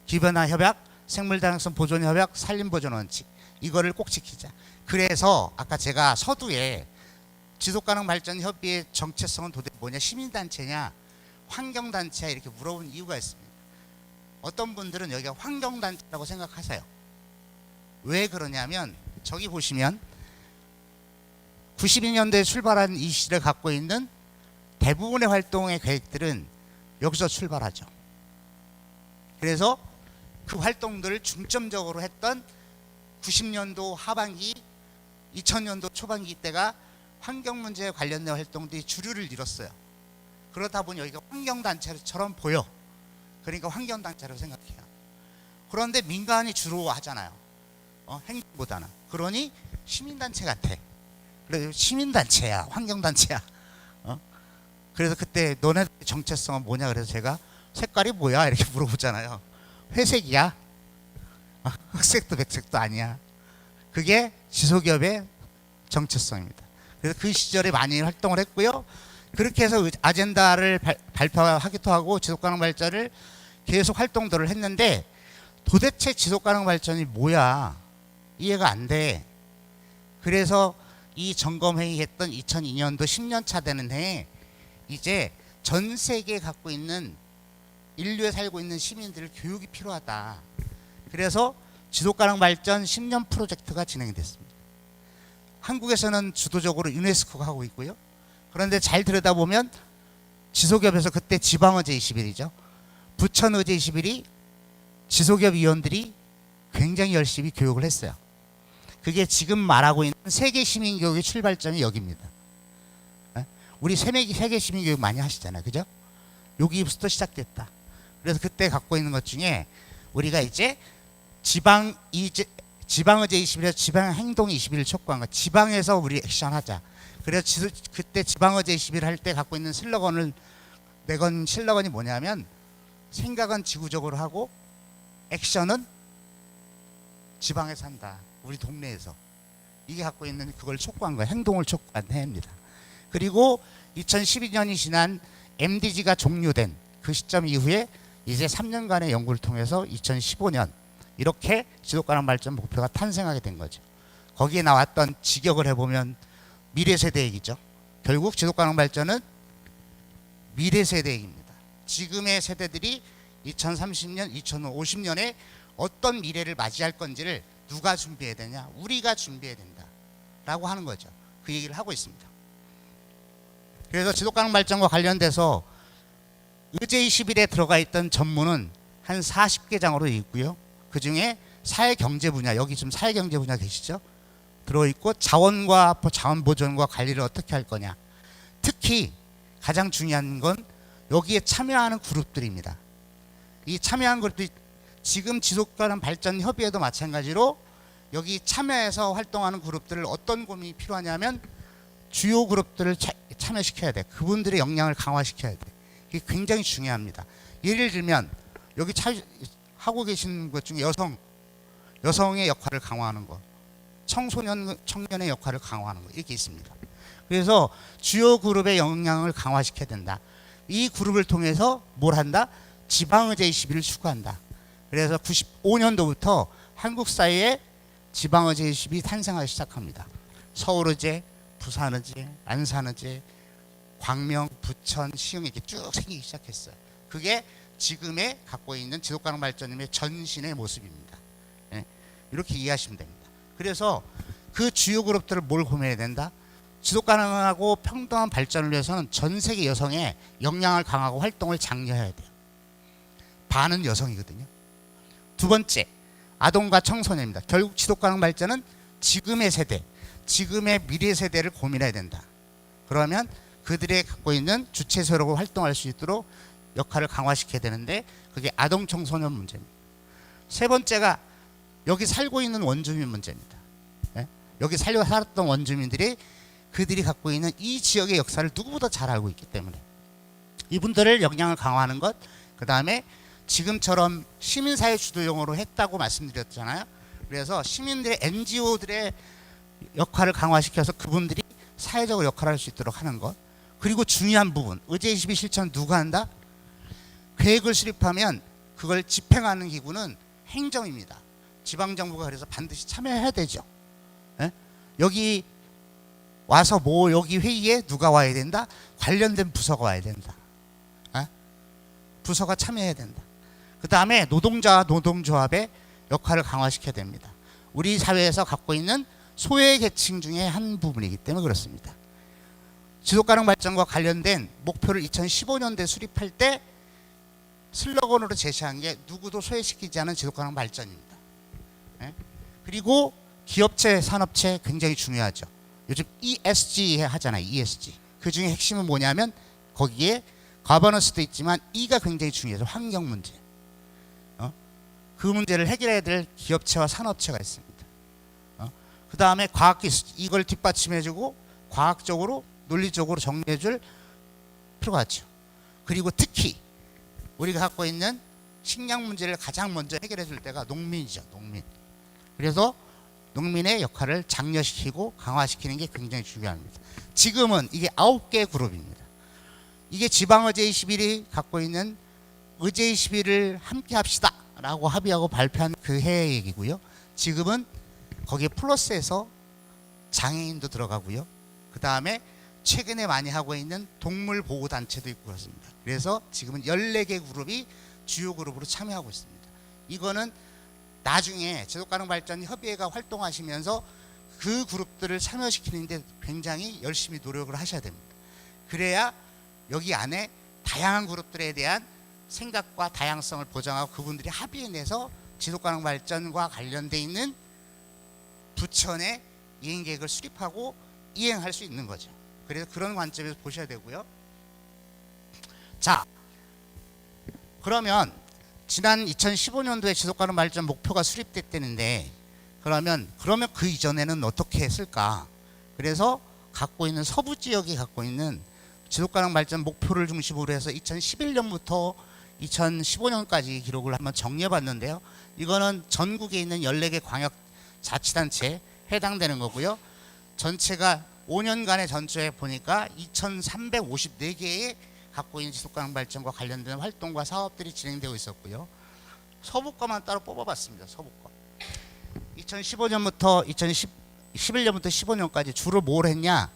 기변화 협약, 생물 다양성 보존 협약, 산림 보존 원칙, 이거를 꼭 지키자. 그래서 아까 제가 서두에 지속가능 발전 협의의 정체성은 도대체 뭐냐, 시민단체냐 환경단체야 이렇게 물어본 이유가 있습니다. 어떤 분들은 여기가 환경단체라고 생각하세요. 왜 그러냐면 저기 보시면 92년도에 출발한 이 시를 갖고 있는 대부분의 활동의 계획들은 여기서 출발하죠. 그래서 그 활동들을 중점적으로 했던 90년도 하반기, 2000년도 초반기 때가 환경 문제에 관련된 활동들이 주류를 이뤘어요. 그러다 보니 여기가 환경단체처럼 보여. 그러니까 환경단체라고 생각해요. 그런데 민간이 주로 하잖아요. 행정보다는. 그러니 시민단체 같아. 그래서 시민단체야, 환경단체야. 그래서 그때 너네 정체성은 뭐냐 그래서 제가 색깔이 뭐야 이렇게 물어보잖아요. 회색이야. 흑색도 백색도 아니야. 그게 지소기업의 정체성입니다. 그래서 그 시절에 많이 활동을 했고요. 그렇게 해서 아젠다를 발표하기도 하고 지속가능 발전을 계속 활동들을 했는데 도대체 지속가능 발전이 뭐야 이해가 안 돼. 그래서 이 점검회의 했던 2002년도 10년 차 되는 해에 이제 전 세계에 갖고 있는 인류에 살고 있는 시민들 교육이 필요하다. 그래서 지속가능 발전 10년 프로젝트가 진행이 됐습니다. 한국에서는 주도적으로 유네스코가 하고 있고요. 그런데 잘 들여다보면 지소기업에서 그때 지방의제 21이죠. 부천의제 21이 지소기업 위원들이 굉장히 열심히 교육을 했어요. 그게 지금 말하고 있는 세계 시민교육의 출발점이 여기입니다. 우리 세계 시민교육 많이 하시잖아요. 그죠? 여기부터 시작됐다. 그래서 그때 갖고 있는 것 중에 우리가 이제 지방의제 21에서 지방행동 21을 촉구한 거. 지방에서 우리 액션하자. 그래서 그때 지방의제 21 할 때 갖고 있는 슬로건을 내건 슬로건이 뭐냐면 생각은 지구적으로 하고 액션은 지방에서 한다. 우리 동네에서. 이게 갖고 있는 그걸 촉구한 거예요. 행동을 촉구한 해입니다. 그리고 2012년이 지난 MDG가 종료된 그 시점 이후에 이제 3년간의 연구를 통해서 2015년 이렇게 지속가능 발전 목표가 탄생하게 된 거죠. 거기에 나왔던 직역을 해보면 미래세대 얘기죠. 결국 지속가능 발전은 미래세대 얘기입니다. 지금의 세대들이 2030년, 2050년에 어떤 미래를 맞이할 건지를 누가 준비해야 되냐? 우리가 준비해야 된다 라고 하는 거죠. 그 얘기를 하고 있습니다. 그래서 지속가능 발전과 관련돼서 의제 21에 들어가 있던 전문은 한 40개 장으로 있고요. 그 중에 사회경제 분야, 여기 지금 사회경제 분야 계시죠? 들어있고 자원과 자원 보존과 관리를 어떻게 할 거냐. 특히 가장 중요한 건 여기에 참여하는 그룹들입니다. 이 참여한 그룹들이 지금 지속가능 발전 협의회도 마찬가지로 여기 참여해서 활동하는 그룹들을 어떤 고민이 필요하냐면 주요 그룹들을 참여시켜야 돼. 그분들의 역량을 강화시켜야 돼. 이게 굉장히 중요합니다. 예를 들면 여기 하고 계신 것 중에 여성의 역할을 강화하는 것, 청년의 역할을 강화하는 것 이렇게 있습니다. 그래서 주요 그룹의 역량을 강화시켜야 된다. 이 그룹을 통해서 뭘 한다? 지방의제 21을 추구한다. 그래서 95년도부터 한국 사회에 지방의제 21이 탄생하기 시작합니다. 서울의제, 부산의제, 안산의제, 광명, 부천, 시흥 이렇게 쭉 생기기 시작했어요. 그게 지금의 갖고 있는 지속가능 발전의 전신의 모습입니다. 예, 이렇게 이해하시면 됩니다. 그래서 그 주요 그룹들을 뭘 고민해야 된다? 지속가능하고 평등한 발전을 위해서는 전 세계 여성의 역량을 강화하고 활동을 장려해야 돼요. 반은 여성이거든요. 두 번째, 아동과 청소년입니다. 결국 지속가능 발전은 지금의 세대, 지금의 미래 세대를 고민해야 된다. 그러면 그들의 갖고 있는 주체적으로 활동할 수 있도록 역할을 강화시켜야 되는데 그게 아동 청소년 문제입니다. 세 번째가 여기 살고 있는 원주민 문제입니다. 예? 여기 살았던 원주민들이 그들이 갖고 있는 이 지역의 역사를 누구보다 잘 알고 있기 때문에 이분들을 역량을 강화하는 것, 그 다음에 지금처럼 시민사회 주도용어로 했다고 말씀드렸잖아요. 그래서 시민들의 NGO들의 역할을 강화시켜서 그분들이 사회적으로 역할을 할 수 있도록 하는 것. 그리고 중요한 부분, 의제 22 실천 누가 한다? 계획을 수립하면 그걸 집행하는 기구는 행정입니다. 지방정부가 그래서 반드시 참여해야 되죠. 예? 여기 와서 여기 회의에 누가 와야 된다? 관련된 부서가 와야 된다. 예? 부서가 참여해야 된다. 그 다음에 노동자와 노동조합의 역할을 강화시켜야 됩니다. 우리 사회에서 갖고 있는 소외계층 중에 한 부분이기 때문에 그렇습니다. 지속가능 발전과 관련된 목표를 2015년도에 수립할 때 슬로건으로 제시한 게 누구도 소외시키지 않은 지속가능 발전입니다. 예? 그리고 기업체, 산업체 굉장히 중요하죠. 요즘 ESG 하잖아요. ESG. 그 중에 핵심은 뭐냐면 거기에 가버넌스도 있지만 E가 굉장히 중요해서 환경 문제. 그 문제를 해결해야 될 기업체와 산업체가 있습니다. 그 다음에 과학기술, 이걸 뒷받침해주고 과학적으로 논리적으로 정리해줄 필요가 있죠. 그리고 특히 우리가 갖고 있는 식량 문제를 가장 먼저 해결해줄 때가 농민이죠. 농민. 그래서 농민의 역할을 장려시키고 강화시키는 게 굉장히 중요합니다. 지금은 이게 9개의 그룹입니다. 이게 지방의제21이 갖고 있는 의제21을 함께 합시다 라고 합의하고 발표한 그 해의 얘기고요. 지금은 거기에 플러스해서 장애인도 들어가고요. 그 다음에 최근에 많이 하고 있는 동물보호단체도 있고 그렇습니다. 그래서 지금은 14개 그룹이 주요 그룹으로 참여하고 있습니다. 이거는 나중에 지속가능발전 협의회가 활동하시면서 그 그룹들을 참여시키는데 굉장히 열심히 노력을 하셔야 됩니다. 그래야 여기 안에 다양한 그룹들에 대한 생각과 다양성을 보장하고 그분들이 합의해내서 지속가능발전과 관련돼 있는 부천의 이행계획을 수립하고 이행할 수 있는 거죠. 그래서 그런 관점에서 보셔야 되고요. 자, 그러면 지난 2015년도에 지속가능 발전 목표가 수립됐다는데 그러면 그 이전에는 어떻게 했을까? 그래서 갖고 있는 서부 지역이 갖고 있는 지속가능 발전 목표를 중심으로 해서 2011년부터 2015년까지 기록을 한번 정리해 봤는데요. 이거는 전국에 있는 14개 광역 자치단체에 해당되는 거고요. 전체가 5년간의 전체에 보니까 2,354개의 갖고 있는 지속가능 발전과 관련된 활동과 사업들이 진행되고 있었고요. 서부과만 따로 뽑아봤습니다. 서부과. 2015년부터 2011년부터 15년까지 주로 뭘 했냐?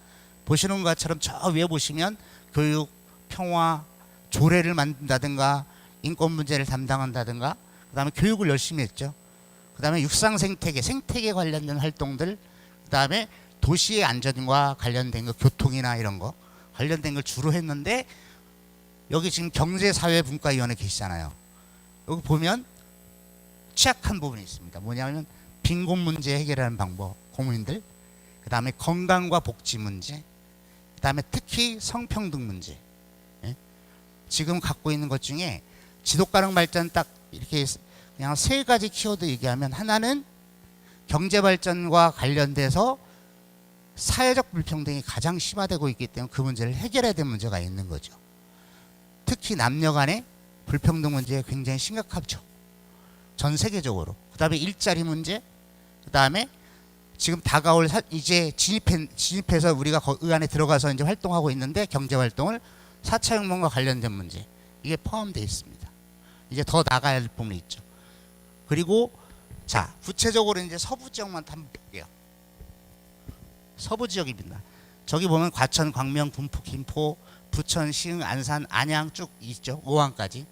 보시는 것처럼 저 위에 보시면 교육, 평화, 조례를 만든다든가 인권 문제를 담당한다든가 그 다음에 교육을 열심히 했죠. 그 다음에 육상 생태계 관련된 활동들, 그 다음에 도시의 안전과 관련된 거, 교통이나 이런 거 관련된 걸 주로 했는데 여기 지금 경제사회분과위원회 계시잖아요. 여기 보면 취약한 부분이 있습니다. 뭐냐면 빈곤 문제 해결하는 방법, 국민들, 그 다음에 건강과 복지 문제, 그 다음에 특히 성평등 문제. 예? 지금 갖고 있는 것 중에 지속가능 발전 딱 이렇게 그냥 3가지 키워드 얘기하면 하나는 경제발전과 관련돼서 사회적 불평등이 가장 심화되고 있기 때문에 그 문제를 해결해야 될 문제가 있는 거죠. 특히 남녀 간의 불평등 문제가 굉장히 심각하죠. 전 세계적으로. 그 다음에 일자리 문제, 그 다음에 지금 다가올 이제 진입해서 우리가 그 안에 들어가서 이제 활동하고 있는데 경제활동을 4차 혁명과 관련된 문제, 이게 포함되어 있습니다. 이제 더 나가야 할 부분이 있죠. 그리고 자, 구체적으로 이제 서부 지역만 한번 볼게요. 서부 지역입니다. 저기 보면 과천, 광명, 군포, 김포, 부천, 시흥, 안산, 안양 쭉 있죠. 의왕까지.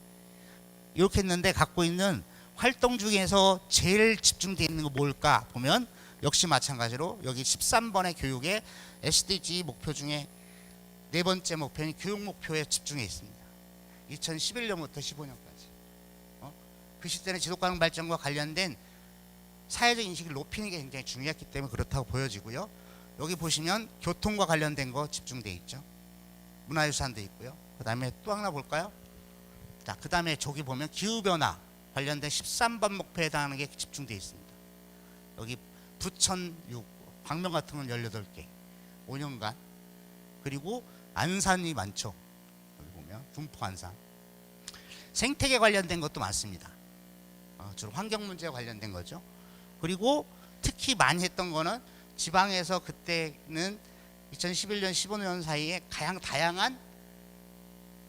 이렇게 했는데 갖고 있는 활동 중에서 제일 집중되어 있는 거 뭘까 보면 역시 마찬가지로 여기 13번의 교육의 SDG 목표 중에 4번째 목표인 교육 목표에 집중해 있습니다. 2011년부터 15년까지. 그 시대는 지속가능 발전과 관련된 사회적 인식을 높이는 게 굉장히 중요했기 때문에 그렇다고 보여지고요. 여기 보시면 교통과 관련된 거 집중되어 있죠. 문화유산도 있고요. 그 다음에 또 하나 볼까요? 자, 그 다음에 저기 보면 기후변화 관련된 13번 목표에 해당하는 게 집중되어 있습니다. 여기 부천, 광명 같은 건 18개, 5년간. 그리고 안산이 많죠. 여기 보면 군포, 안산. 생태계 관련된 것도 많습니다. 주로 환경 문제와 관련된 거죠. 그리고 특히 많이 했던 거는 지방에서 그때는 2011년, 15년 사이에 가장 다양한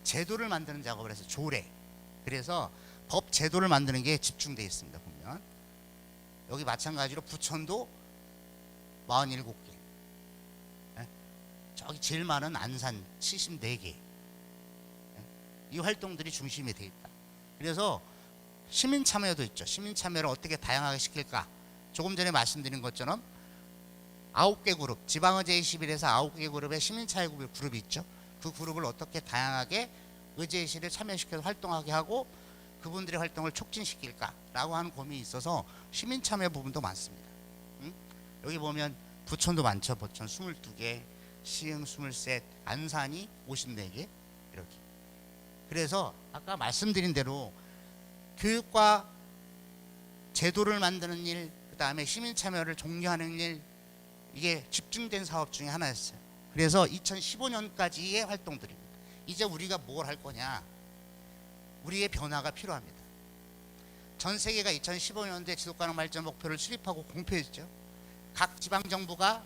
제도를 만드는 작업을 해서 조례. 그래서 법 제도를 만드는 게 집중되어 있습니다. 보면 여기 마찬가지로 부천도 47개. 저기 제일 많은 안산 74개. 이 활동들이 중심이 되어 있다. 그래서 시민 참여도 있죠. 시민 참여를 어떻게 다양하게 시킬까? 조금 전에 말씀드린 것처럼 9개 그룹, 지방의제 21에서 9개 그룹의 시민 참여 그룹이 있죠. 그 그룹을 어떻게 다양하게 의제의식을 참여시켜서 활동하게 하고 그분들의 활동을 촉진시킬까라고 하는 고민이 있어서 시민 참여 부분도 많습니다. 여기 보면 부천도 많죠. 부천 22개, 시흥 23, 안산이 54개 이렇게. 그래서 아까 말씀드린 대로 교육과 제도를 만드는 일, 그 다음에 시민 참여를 독려하는 일, 이게 집중된 사업 중에 하나였어요. 그래서 2015년까지의 활동들입니다. 이제 우리가 뭘 할 거냐? 우리의 변화가 필요합니다. 전 세계가 2015년도에 지속가능 발전 목표를 수립하고 공표했죠. 각 지방정부가,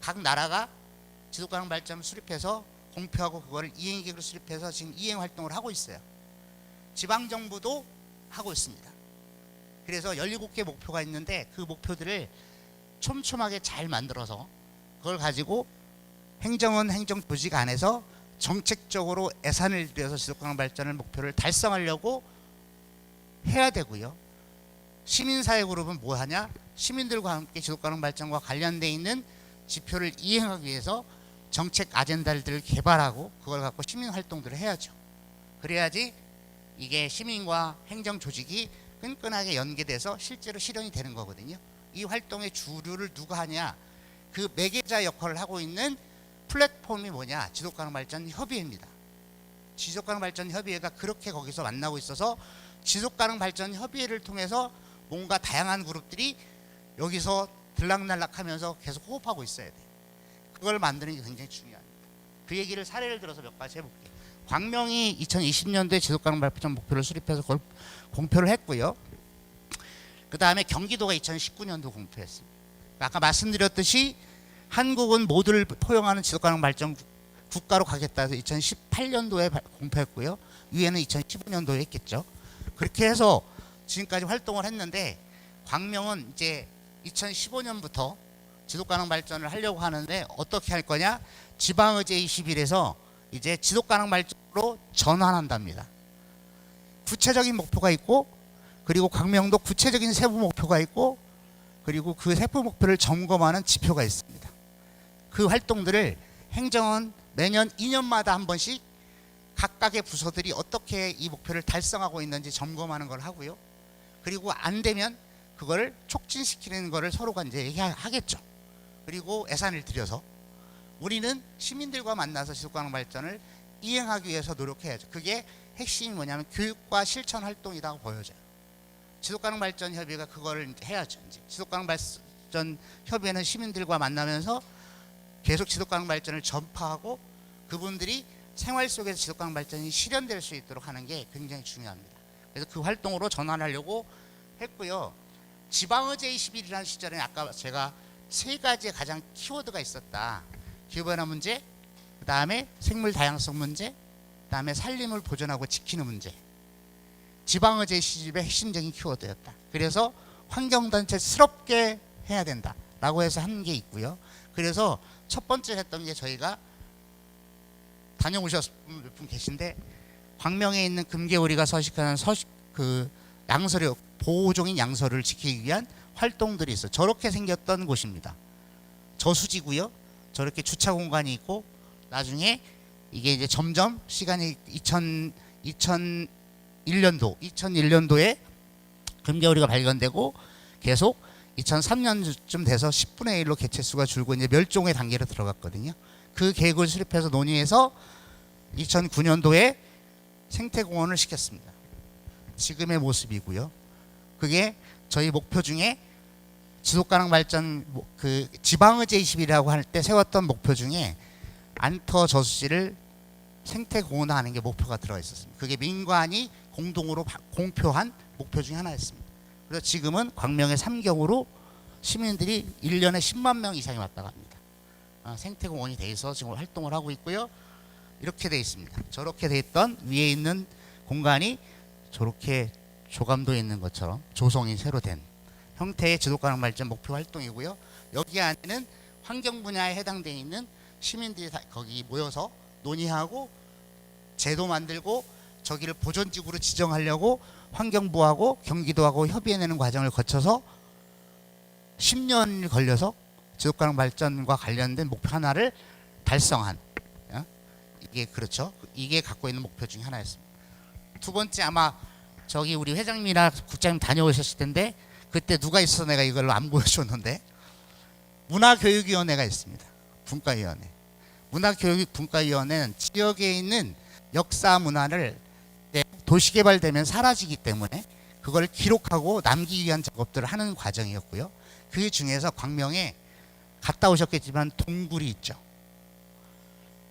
각 나라가 지속가능 발전을 수립해서 공표하고 그거를 이행계획으로 수립해서 지금 이행 활동을 하고 있어요. 지방정부도 하고 있습니다. 그래서 17개 목표가 있는데 그 목표들을 촘촘하게 잘 만들어서 그걸 가지고 행정은 행정조직 안에서 정책적으로 예산을 들여서 지속가능 발전을 목표를 달성하려고 해야 되고요. 시민사회 그룹은 뭐 하냐? 시민들과 함께 지속가능 발전과 관련되어 있는 지표를 이행하기 위해서 정책 아젠다를 개발하고 그걸 갖고 시민 활동들을 해야죠. 그래야지 이게 시민과 행정 조직이 끈끈하게 연계돼서 실제로 실현이 되는 거거든요. 이 활동의 주류를 누가 하냐? 그 매개자 역할을 하고 있는 플랫폼이 뭐냐? 지속가능 발전 협의회입니다. 지속가능 발전 협의회가 그렇게 거기서 만나고 있어서 지속가능 발전 협의회를 통해서 뭔가 다양한 그룹들이 여기서 들락날락하면서 계속 호흡하고 있어야 돼. 그걸 만드는 게 굉장히 중요합니다. 그 얘기를 사례를 들어서 몇 가지 해볼게요. 광명이 2020년도에 지속가능 발전 목표를 수립해서 그걸 공표를 했고요. 그 다음에 경기도가 2019년도 공표했습니다. 아까 말씀드렸듯이 한국은 모두를 포용하는 지속가능 발전 국가로 가겠다 해서 2018년도에 공표했고요. 위에는 2015년도에 했겠죠. 그렇게 해서 지금까지 활동을 했는데 광명은 이제 2015년부터 지속가능 발전을 하려고 하는데 어떻게 할 거냐? 지방의제 21에서 이제 지속가능 발전으로 전환한답니다. 구체적인 목표가 있고 그리고 광명도 구체적인 세부 목표가 있고 그리고 그 세부 목표를 점검하는 지표가 있습니다. 그 활동들을 행정은 매년 2년마다 한 번씩 각각의 부서들이 어떻게 이 목표를 달성하고 있는지 점검하는 걸 하고요. 그리고 안 되면 그거를 촉진시키는 거를 서로가 이제 얘기하겠죠. 그리고 예산을 들여서 우리는 시민들과 만나서 지속가능 발전을 이행하기 위해서 노력해야죠. 그게 핵심이 뭐냐면 교육과 실천 활동이라고 보여져요. 지속가능 발전 협의회가 그거를 해야죠. 이제 지속가능 발전 협의회는 시민들과 만나면서 계속 지속가능 발전을 전파하고 그분들이 생활 속에서 지속가능 발전이 실현될 수 있도록 하는 게 굉장히 중요합니다. 그래서 그 활동으로 전환하려고 했고요. 지방의제 21이라는 시절에 아까 제가 세 가지의 가장 키워드가 있었다. 기후변화 문제, 그 다음에 생물 다양성 문제, 그 다음에 살림을 보존하고 지키는 문제. 지방의제 시집의 핵심적인 키워드였다. 그래서 환경단체스럽게 해야 된다라고 해서 한 게 있고요. 그래서 첫 번째 했던 게 저희가 다녀오셨 몇 분 계신데 광명에 있는 금개오리가 서식하는 그 양서류 보호종인 양서류를 지키기 위한 활동들이 있어요. 저렇게 생겼던 곳입니다. 저수지고요. 저렇게 주차 공간이 있고 나중에 이게 이제 점점 시간이 2001년도에 금개오리가 발견되고 계속 2003년쯤 돼서 10분의 1로 개체수가 줄고 이제 멸종의 단계로 들어갔거든요. 그 계획을 수립해서 논의해서 2009년도에 생태공원을 시켰습니다. 지금의 모습이고요. 그게 저희 목표 중에 지속가능 발전 그 지방의제 20이라고 할 때 세웠던 목표 중에 안터 저수지를 생태공원화하는 게 목표가 들어가 있었습니다. 그게 민관이 공동으로 공표한 목표 중에 하나였습니다. 그래서 지금은 광명의 3경으로 시민들이 1년에 10만 명 이상이 왔다 갑니다. 생태공원이 돼 있어 지금 활동을 하고 있고요. 이렇게 돼 있습니다. 저렇게 돼 있던 위에 있는 공간이 저렇게 조감도에 있는 것처럼 조성이 새로 된 형태의 지속가능 발전 목표 활동이고요. 여기 안에는 환경 분야에 해당되어 있는 시민들이 다 거기 모여서 논의하고 제도 만들고 저기를 보존지구로 지정하려고 환경부하고 경기도하고 협의해내는 과정을 거쳐서 10년이 걸려서 지속가능 발전과 관련된 목표 하나를 달성한, 이게 그렇죠. 이게 갖고 있는 목표 중에 하나였습니다. 두 번째, 아마 저기 우리 회장님이나 국장님 다녀오셨을 텐데 그때 누가 있어서 내가 이걸 안 보여줬는데, 문화교육위원회가 있습니다. 분과위원회. 문화교육분과위원회는 지역에 있는 역사 문화를 도시개발되면 사라지기 때문에 그걸 기록하고 남기기 위한 작업들을 하는 과정이었고요. 그 중에서 광명에 갔다 오셨겠지만 동굴이 있죠.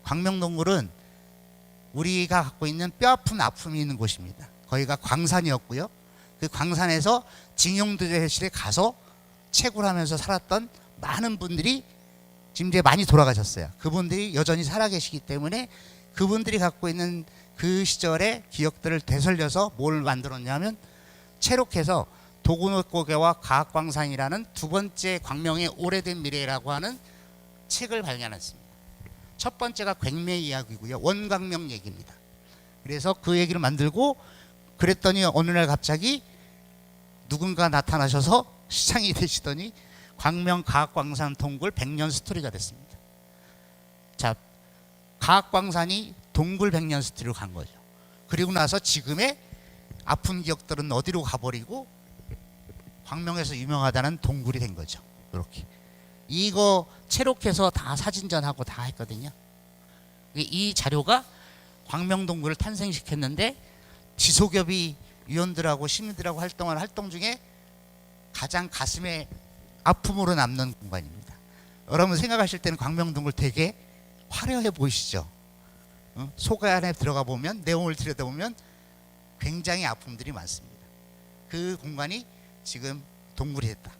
광명동굴은 우리가 갖고 있는 뼈아픈 아픔이 있는 곳입니다. 거기가 광산이었고요. 그 광산에서 징용도제실에 가서 채굴하면서 살았던 많은 분들이 지금 이제 많이 돌아가셨어요. 그분들이 여전히 살아계시기 때문에 그분들이 갖고 있는 그 시절의 기억들을 되살려서 뭘 만들었냐면 체록해서 도구노고개와 과학광산이라는 두 번째 광명의 오래된 미래라고 하는 책을 발견했습니다. 첫 번째가 광명 이야기고요. 원광명 얘기입니다. 그래서 그 얘기를 만들고 그랬더니 어느 날 갑자기 누군가 나타나셔서 시장이 되시더니 광명 과학광산 동굴 100년 스토리가 됐습니다. 자, 과학광산이 동굴 100년 스토리로 간 거죠. 그리고 나서 지금의 아픈 기억들은 어디로 가버리고 광명에서 유명하다는 동굴이 된 거죠. 이렇게 이거 체록해서 다 사진전하고 다 했거든요. 이 자료가 광명 동굴을 탄생시켰는데 지소겹이 위원들하고 시민들하고 활동한 활동 중에 가장 가슴에 아픔으로 남는 공간입니다. 여러분 생각하실 때는 광명 동굴 되게 화려해 보이시죠? 속 안에 들어가 보면 내용을 들여다보면 굉장히 아픔들이 많습니다. 그 공간이 지금 동굴이 됐다.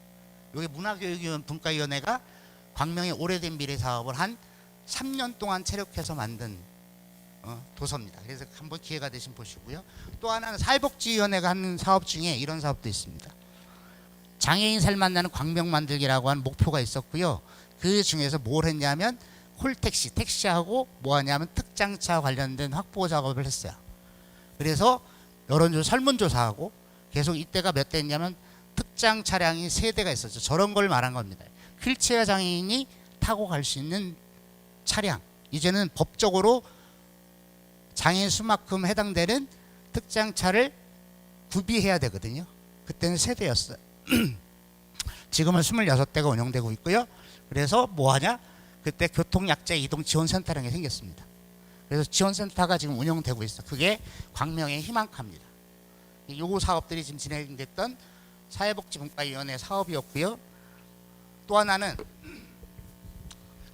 여기 문화교육분과위원회가 광명의 오래된 미래 사업을 한 3년 동안 체력해서 만든 도서입니다. 그래서 한번 기회가 되시면 보시고요. 또 하나는 사회복지위원회가 하는 사업 중에 이런 사업도 있습니다. 장애인 살 만나는 광명 만들기라고 하는 목표가 있었고요. 그 중에서 뭘 했냐면 콜택시, 택시하고 뭐 하냐면 특장차 관련된 확보 작업을 했어요. 그래서 여론조사, 설문조사하고 계속 이때가 몇 대였냐면 특장 차량이 3대가 있었죠. 저런 걸 말한 겁니다. 휠체어 장애인이 타고 갈 수 있는 차량. 이제는 법적으로 장애인 수만큼 해당되는 특장차를 구비해야 되거든요. 그때는 3대였어요. 지금은 26대가 운영되고 있고요. 그래서 뭐 하냐? 그때 교통약자 이동 지원센터라는 게 생겼습니다. 그래서 지원센터가 지금 운영되고 있어. 그게 광명의 희망카입니다. 요 사업들이 지금 진행됐던 사회복지분과위원회 사업이었고요. 또 하나는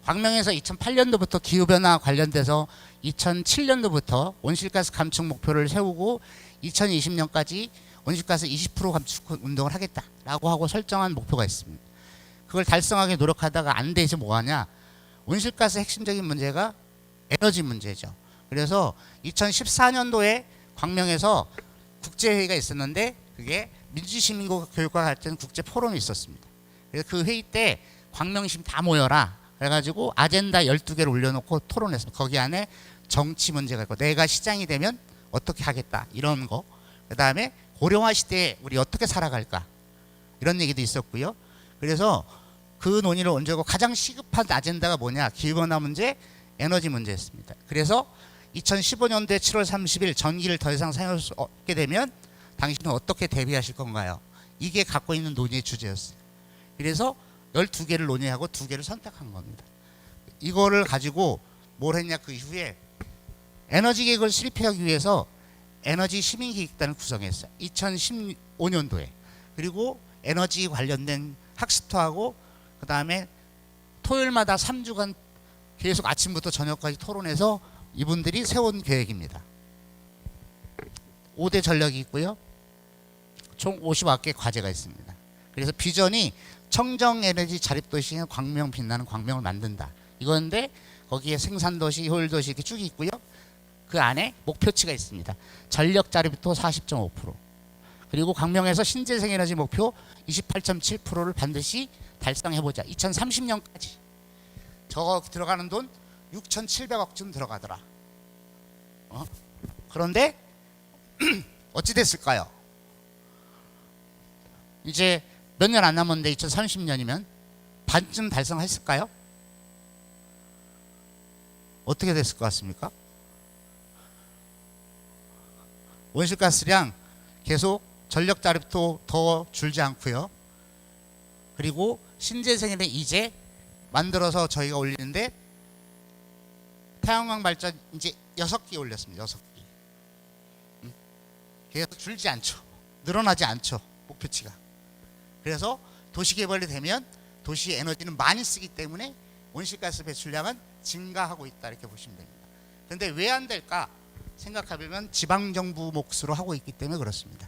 광명에서 2008년도부터 기후변화 관련돼서 2007년도부터 온실가스 감축 목표를 세우고 2020년까지 온실가스 20% 감축 운동을 하겠다라고 하고 설정한 목표가 있습니다. 그걸 달성하기 노력하다가 안 되지 뭐하냐? 온실가스 핵심적인 문제가 에너지 문제죠. 그래서 2014년도에 광명에서 국제회의가 있었는데 그게 민주시민교육과 같은 국제포럼이 있었습니다. 그래서 그 회의 때 광명시민 다 모여라 그래가지고 아젠다 12개를 올려놓고 토론했습니다. 거기 안에 정치 문제가 있고 내가 시장이 되면 어떻게 하겠다 이런 거, 그 다음에 고령화 시대에 우리 어떻게 살아갈까 이런 얘기도 있었고요. 그래서 그 논의를 얹고 가장 시급한 아젠다가 뭐냐? 기후변화 문제, 에너지 문제였습니다. 그래서 2015년도에 7월 30일 전기를 더 이상 사용할 수 없게 되면 당신은 어떻게 대비하실 건가요? 이게 갖고 있는 논의의 주제였어요. 그래서 12개를 논의하고 2개를 선택한 겁니다. 이거를 가지고 뭘 했냐? 그 이후에 에너지 계획을 수립하기 위해서 에너지 시민기획단을 구성했어요. 2015년도에. 그리고 에너지 관련된 학습토하고 그 다음에 토요일마다 3주간 계속 아침부터 저녁까지 토론해서 이분들이 세운 계획입니다. 5대 전략이 있고요. 총 50개 과제가 있습니다. 그래서 비전이 청정에너지 자립도시인 광명 빛나는 광명을 만든다. 이건데 거기에 생산도시, 효율도시 이렇게 쭉 있고요. 그 안에 목표치가 있습니다. 전력 자립도 40.5%. 그리고 광명에서 신재생에너지 목표 28.7%를 반드시 달성해보자. 2030년까지. 저거 들어가는 돈 6,700억쯤 들어가더라. 그런데 어찌 됐을까요? 이제 몇 년 안 남았는데 2030년이면 반쯤 달성했을까요? 어떻게 됐을 것 같습니까? 온실가스량 계속 전력 자립도 더 줄지 않고요. 그리고 신재생에는 이제 만들어서 저희가 올리는데 태양광 발전 이제 6기 올렸습니다. 6기. 계속 줄지 않죠. 늘어나지 않죠. 목표치가. 그래서 도시개발이 되면 도시 에너지는 많이 쓰기 때문에 온실가스 배출량은 증가하고 있다 이렇게 보시면 됩니다. 그런데 왜 안 될까 생각해보면 지방정부 몫으로 하고 있기 때문에 그렇습니다.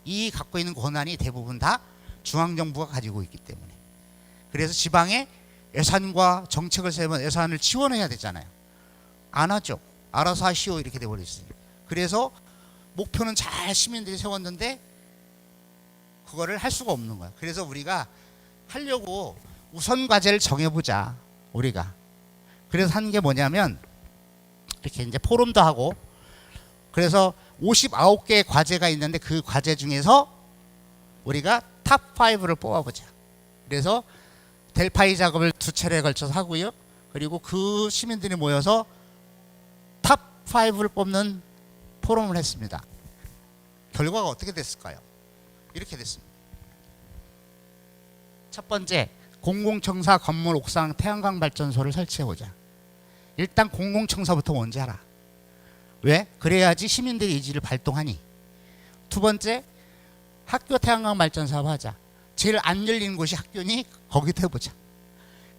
이 갖고 있는 권한이 대부분 다 중앙정부가 가지고 있기 때문에. 그래서 지방에 예산과 정책을 세우면 예산을 지원해야 되잖아요. 안 하죠. 알아서 하시오 이렇게 돼버렸어요. 그래서 목표는 잘 시민들이 세웠는데 그거를 할 수가 없는 거야. 그래서 우리가 하려고 우선 과제를 정해보자 우리가. 그래서 한 게 뭐냐면 이렇게 이제 포럼도 하고 그래서 59개의 과제가 있는데 그 과제 중에서 우리가 탑 5를 뽑아보자. 그래서 델파이 작업을 2차례에 걸쳐서 하고요. 그리고 그 시민들이 모여서 탑 5를 뽑는 포럼을 했습니다. 결과가 어떻게 됐을까요? 이렇게 됐습니다. 첫 번째, 공공청사 건물 옥상 태양광 발전소를 설치해보자. 일단 공공청사부터 먼저 하라. 왜? 그래야지 시민들의 의지를 발동하니. 두 번째, 학교 태양광 발전 사업 하자. 제일 안 열린 곳이 학교니 거기도 해보자.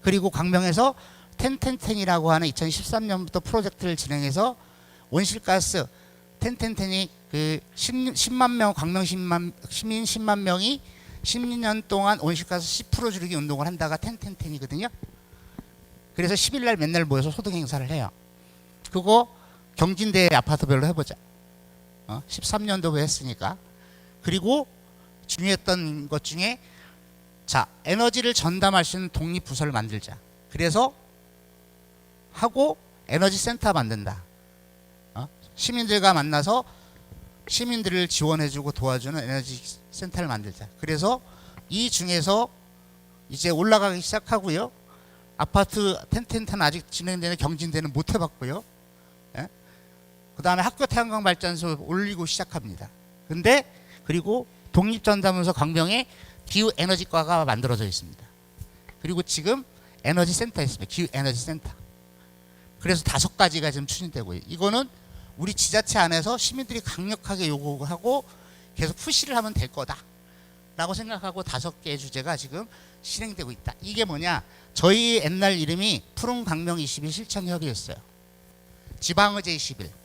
그리고 광명에서 텐텐텐이라고 하는 2013년부터 프로젝트를 진행해서 온실가스 텐텐텐이 그 10만 명 광명 시민 10만 명이 10년 동안 온실가스 10% 줄이기 운동을 한다가 텐텐텐이거든요. 그래서 10일 날 맨날 모여서 소득 행사를 해요. 그거 경진대 아파트별로 해보자. 13년도에 했으니까. 그리고 중요했던 것 중에 자, 에너지를 전담할 수 있는 독립부서를 만들자. 그래서 하고 에너지 센터 만든다. 시민들과 만나서 시민들을 지원해주고 도와주는 에너지 센터를 만들자. 그래서 이 중에서 이제 올라가기 시작하고요. 아파트 텐텐텐 아직 진행되는 경진대는 못 해봤고요. 그 다음에 학교 태양광 발전소 올리고 시작합니다. 근데 그리고 독립전담부서 광명에 기후 에너지과가 만들어져 있습니다. 그리고 지금 에너지 센터 있습니다. 기후 에너지 센터. 그래서 5가지가 지금 추진되고 이거는 우리 지자체 안에서 시민들이 강력하게 요구하고 계속 푸시를 하면 될 거다라고 생각하고 5개의 주제가 지금 실행되고 있다. 이게 뭐냐? 저희 옛날 이름이 푸른 광명 21 실천협의회였어요. 지방의제 21.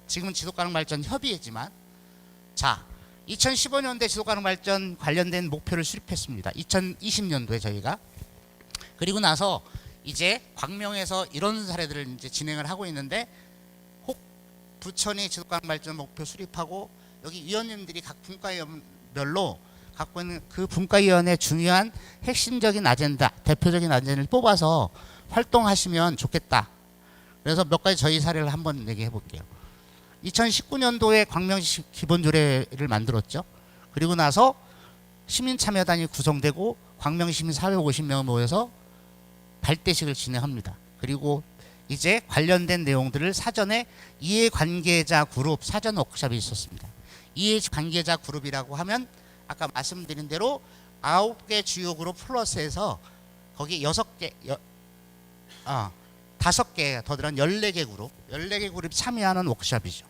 지금은 지속가능 발전 협의회지만 자 2015년도에 지속가능 발전 관련된 목표를 수립했습니다. 2020년도에 저희가. 그리고 나서 이제 광명에서 이런 사례들을 이제 진행을 하고 있는데 혹 부천이 지속가능 발전 목표 수립하고 여기 위원님들이 각 분과위원별로 갖고 있는 그 분과위원회 중요한 핵심적인 아젠다, 대표적인 아젠다를 뽑아서 활동하시면 좋겠다. 그래서 몇 가지 저희 사례를 한번 얘기해 볼게요. 2019년도에 광명시 기본조례를 만들었죠. 그리고 나서 시민참여단이 구성되고 광명시민 450명 모여서 발대식을 진행합니다. 그리고 이제 관련된 내용들을 사전에 이해관계자 그룹 사전 워크숍이 있었습니다. 이해관계자 그룹이라고 하면 아까 말씀드린 대로 9개 주요 그룹 플러스해서 거기 5개 더 들어간 14개 그룹, 14개 그룹이 참여하는 워크숍이죠.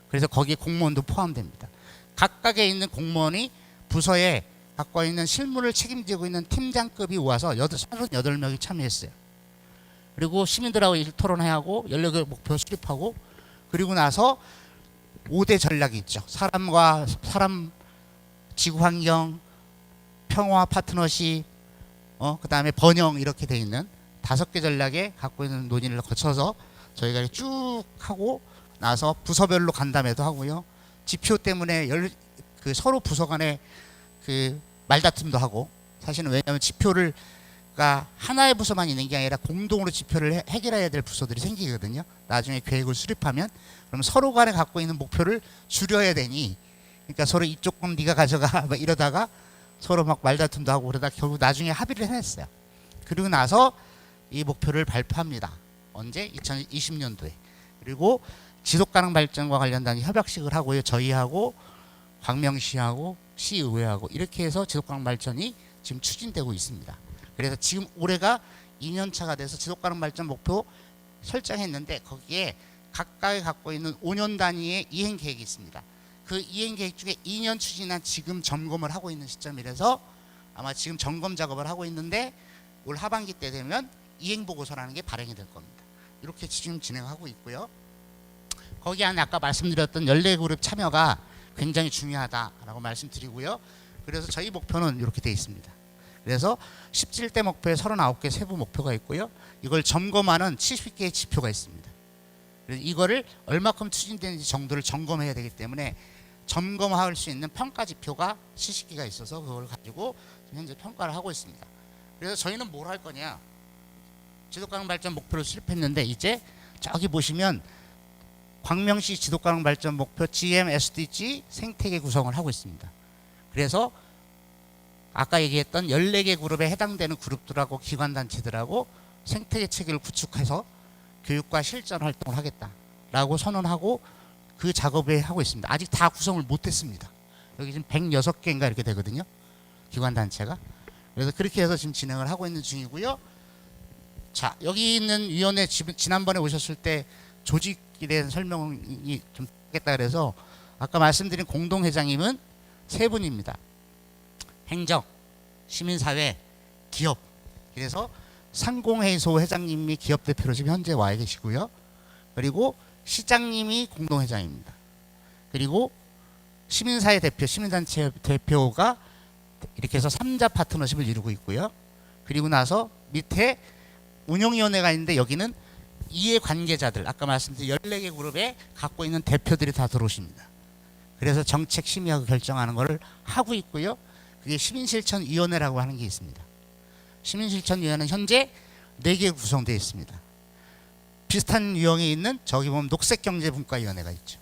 그래서 거기에 공무원도 포함됩니다. 각각에 있는 공무원이 부서에 갖고 있는 실무를 책임지고 있는 팀장급이 와서 38명이 참여했어요. 그리고 시민들하고 토론회하고 14개 목표 수립하고 그리고 나서 5대 전략이 있죠. 사람과 사람, 지구환경, 평화 파트너십, 그 다음에 번영 이렇게 돼 있는 5개 전략에 갖고 있는 논의를 거쳐서 저희가 쭉 하고 나서 부서별로 간담회도 하고요. 지표 때문에 서로 부서 간에 그 말다툼도 하고 사실은 왜냐하면 지표를 그러니까 하나의 부서만 있는 게 아니라 공동으로 지표를 해결해야 될 부서들이 생기거든요. 나중에 계획을 수립하면 그럼 서로 간에 갖고 있는 목표를 줄여야 되니, 그러니까 서로 이쪽 건 네가 가져가 막 이러다가 서로 막 말다툼도 하고 그러다 결국 나중에 합의를 해냈어요. 그리고 나서 이 목표를 발표합니다. 언제? 2020년도에. 그리고 지속가능 발전과 관련된 협약식을 하고요. 저희하고 광명시하고 시의회하고 이렇게 해서 지속가능 발전이 지금 추진되고 있습니다. 그래서 지금 올해가 2년차가 돼서 지속가능 발전 목표 설정했는데 거기에 각각이 갖고 있는 5년 단위의 이행 계획이 있습니다. 그 이행 계획 중에 2년 추진한 지금 점검을 하고 있는 시점이라서 아마 지금 점검 작업을 하고 있는데 올 하반기 때 되면 이행 보고서라는 게 발행이 될 겁니다. 이렇게 지금 진행하고 있고요. 거기 안에 아까 말씀드렸던 14그룹 참여가 굉장히 중요하다라고 말씀드리고요. 그래서 저희 목표는 이렇게 되어 있습니다. 그래서 17대 목표에 39개 세부 목표가 있고요. 이걸 점검하는 70개의 지표가 있습니다. 그래서 이거를 얼마큼 추진되는지 정도를 점검해야 되기 때문에 점검할 수 있는 평가 지표가 70개가 있어서 그걸 가지고 현재 평가를 하고 있습니다. 그래서 저희는 뭘 할 거냐? 지속가능 발전 목표를 수립했는데 이제 저기 보시면 광명시 지속가능 발전 목표 GM, SDG 생태계 구성을 하고 있습니다. 그래서 아까 얘기했던 14개 그룹에 해당되는 그룹들하고 기관단체들하고 생태계 체계를 구축해서 교육과 실전 활동을 하겠다라고 선언하고 그 작업을 하고 있습니다. 아직 다 구성을 못했습니다. 여기 지금 106개인가 이렇게 되거든요. 기관단체가. 그래서 그렇게 해서 지금 진행을 하고 있는 중이고요. 자, 여기 있는 위원회 지난번에 오셨을 때 조직에 대한 설명이 좀 하겠다 그래서 아까 말씀드린 공동회장님은 세 분입니다. 행정, 시민사회, 기업. 그래서 상공회의소 회장님이 기업 대표로 지금 현재 와 계시고요. 그리고 시장님이 공동회장입니다. 그리고 시민사회 대표, 시민단체 대표가 이렇게 해서 3자 파트너십을 이루고 있고요. 그리고 나서 밑에 운영위원회가 있는데 여기는 이해 관계자들, 아까 말씀드린 14개 그룹에 갖고 있는 대표들이 다 들어오십니다. 그래서 정책 심의하고 결정하는 것을 하고 있고요. 그게 시민실천위원회라고 하는 게 있습니다. 시민실천위원회는 현재 4개 구성되어 있습니다. 비슷한 유형이 있는 저기 보면 녹색경제분과위원회가 있죠.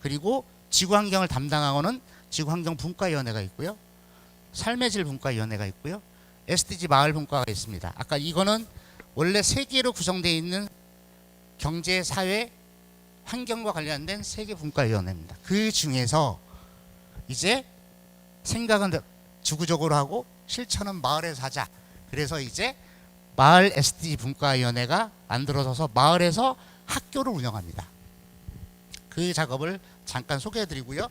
그리고 지구환경을 담당하고는 지구환경분과위원회가 있고요. 삶의 질 분과위원회가 있고요. SDG 마을분과가 있습니다. 아까 이거는 원래 3개로 구성되어 있는 경제, 사회, 환경과 관련된 3개 분과위원회입니다. 그 중에서 이제 생각은 주구적으로 하고 실천은 마을에서 하자. 그래서 이제 마을 SDG 분과위원회가 만들어져서 마을에서 학교를 운영합니다. 그 작업을 잠깐 소개해드리고요.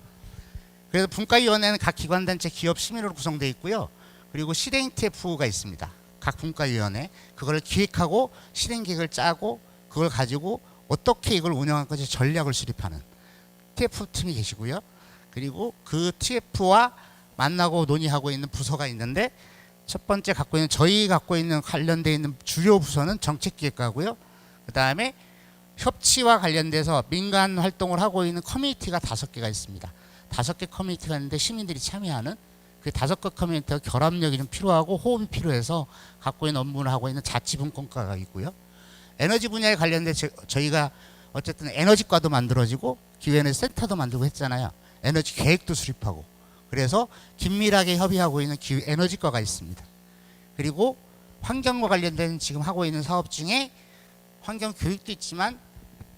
그래서 분과위원회는 각 기관단체, 기업, 시민으로 구성되어 있고요. 그리고 실행 TF가 있습니다. 각 분과위원회. 그걸 기획하고 실행 계획을 짜고 그걸 가지고 어떻게 이걸 운영할 건지 전략을 수립하는 TF팀이 계시고요. 그리고 그 TF와 만나고 논의하고 있는 부서가 있는데 첫 번째 저희 갖고 있는 관련되어 있는 주요 부서는 정책기획과고요. 그 다음에 협치와 관련돼서 민간 활동을 하고 있는 커뮤니티가 5개가 있습니다. 5개 커뮤니티가 있는데 시민들이 참여하는 그 5개 커뮤니티가 결합력이 좀 필요하고 호흡이 필요해서 갖고 있는 업무를 하고 있는 자치분권과가 있고요. 에너지 분야에 관련돼 저희가 어쨌든 에너지과도 만들어지고 기후에너지 센터도 만들고 했잖아요. 에너지 계획도 수립하고. 그래서 긴밀하게 협의하고 있는 기후 에너지과가 있습니다. 그리고 환경과 관련된 지금 하고 있는 사업 중에 환경 교육도 있지만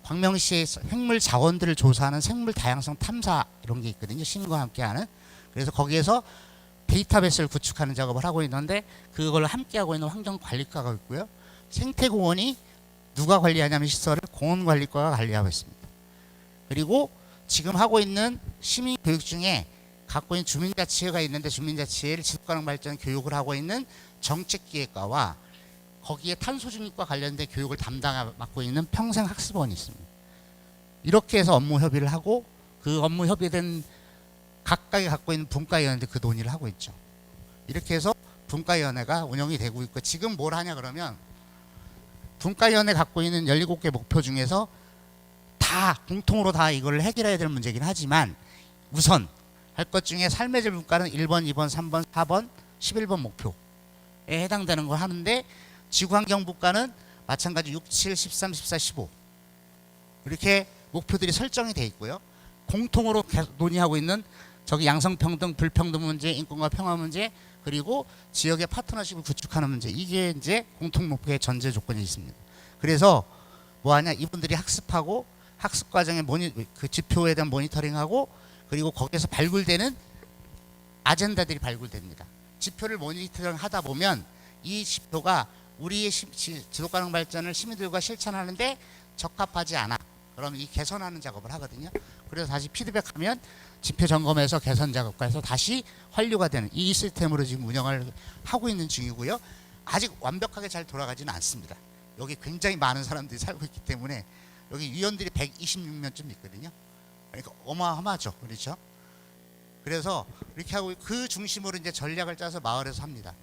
광명시의 생물 자원들을 조사하는 생물 다양성 탐사 이런 게 있거든요. 시민과 함께하는. 그래서 거기에서 데이터베이스를 구축하는 작업을 하고 있는데 그걸 함께하고 있는 환경관리과가 있고요. 생태공원이 누가 관리하냐면 시설을 공원관리과가 관리하고 있습니다. 그리고 지금 하고 있는 시민교육 중에 갖고 있는 주민자치회가 있는데 주민자치회를 지속가능 발전 교육을 하고 있는 정책기획과와 거기에 탄소중립과 관련된 교육을 맡고 있는 평생학습원이 있습니다. 이렇게 해서 업무 협의를 하고 그 업무 협의된 각각이 갖고 있는 분과위원회인데 그 논의를 하고 있죠. 이렇게 해서 분과위원회가 운영이 되고 있고 지금 뭘 하냐 그러면 분과위원회 갖고 있는 17개 목표 중에서 다 공통으로 다 이걸 해결해야 될 문제긴 하지만 우선 할 것 중에 삶의 질 분과는 1번, 2번, 3번, 4번, 11번 목표에 해당되는 걸 하는데 지구환경국가는 마찬가지 6, 7, 13, 14, 15 이렇게 목표들이 설정이 돼 있고요. 공통으로 계속 논의하고 있는 저기 양성평등, 불평등 문제, 인권과 평화 문제, 그리고 지역의 파트너십을 구축하는 문제, 이게 이제 공통 목표의 전제 조건이 있습니다. 그래서 뭐하냐, 이분들이 학습하고 학습 과정에 그 지표에 대한 모니터링하고 그리고 거기에서 발굴되는 아젠다들이 발굴됩니다. 지표를 모니터링 하다 보면 이 지표가 우리의 지속가능 발전을 시민들과 실천하는데 적합하지 않아. 그럼 이 개선하는 작업을 하거든요. 그래서 다시 피드백하면 지표 점검해서 개선 작업과해서 다시 환류가 되는 이 시스템으로 지금 운영을 하고 있는 중이고요. 아직 완벽하게 잘 돌아가지는 않습니다. 여기 굉장히 많은 사람들이 살고 있기 때문에 여기 위원들이 126명쯤 있거든요. 그러니까 어마어마하죠. 그렇죠? 그래서 이렇게 하고 그 중심으로 이제 전략을 짜서 마을에서 합니다.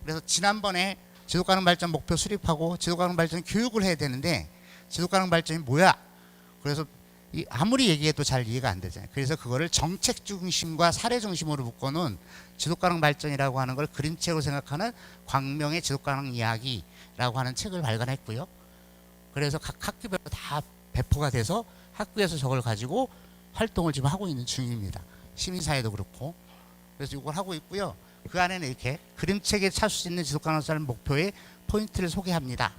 그래서 지난번에 지속가능 발전 목표 수립하고 지속가능 발전 교육을 해야 되는데 지속가능 발전이 뭐야? 그래서 아무리 얘기해도 잘 이해가 안 되잖아요. 그래서 그거를 정책 중심과 사례 중심으로 묶어놓은 지속가능 발전이라고 하는 걸 그림책으로 생각하는 광명의 지속가능 이야기라고 하는 책을 발간했고요. 그래서 각 학교별로 다 배포가 돼서 학교에서 저걸 가지고 활동을 지금 하고 있는 중입니다. 시민사회도 그렇고. 그래서 이걸 하고 있고요. 그 안에는 이렇게 그림책에 찾을 수 있는 지속가능성 목표의 포인트를 소개합니다.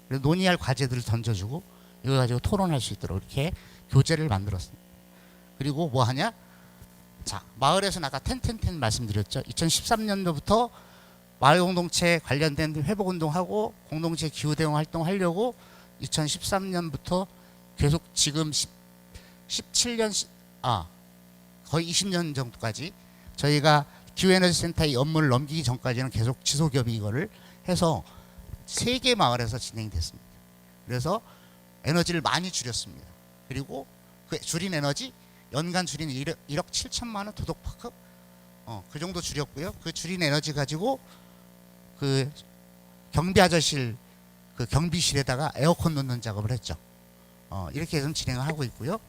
그래서 논의할 과제들을 던져주고 이거 가지고 토론할 수 있도록 이렇게 교재를 만들었습니다. 그리고 뭐 하냐? 자, 마을에서는 아까 텐텐텐 말씀드렸죠. 2013년도부터 마을 공동체 관련된 회복운동하고 공동체 기후대응 활동하려고 2013년부터 계속 지금 17년 거의 20년 정도까지 저희가 기후에너지센터의 업무를 넘기기 전까지는 계속 지속협의 이거를 해서 3개 마을에서 진행이 됐습니다. 그래서 에너지를 많이 줄였습니다. 그리고 그 줄인 에너지 연간 줄인 1억 7천만 원 도덕파크 그 정도 줄였고요. 그 줄인 에너지 가지고 그 경비 아저실 그 경비실에다가 에어컨 놓는 작업을 했죠. 이렇게 해서 진행을 하고 있고요.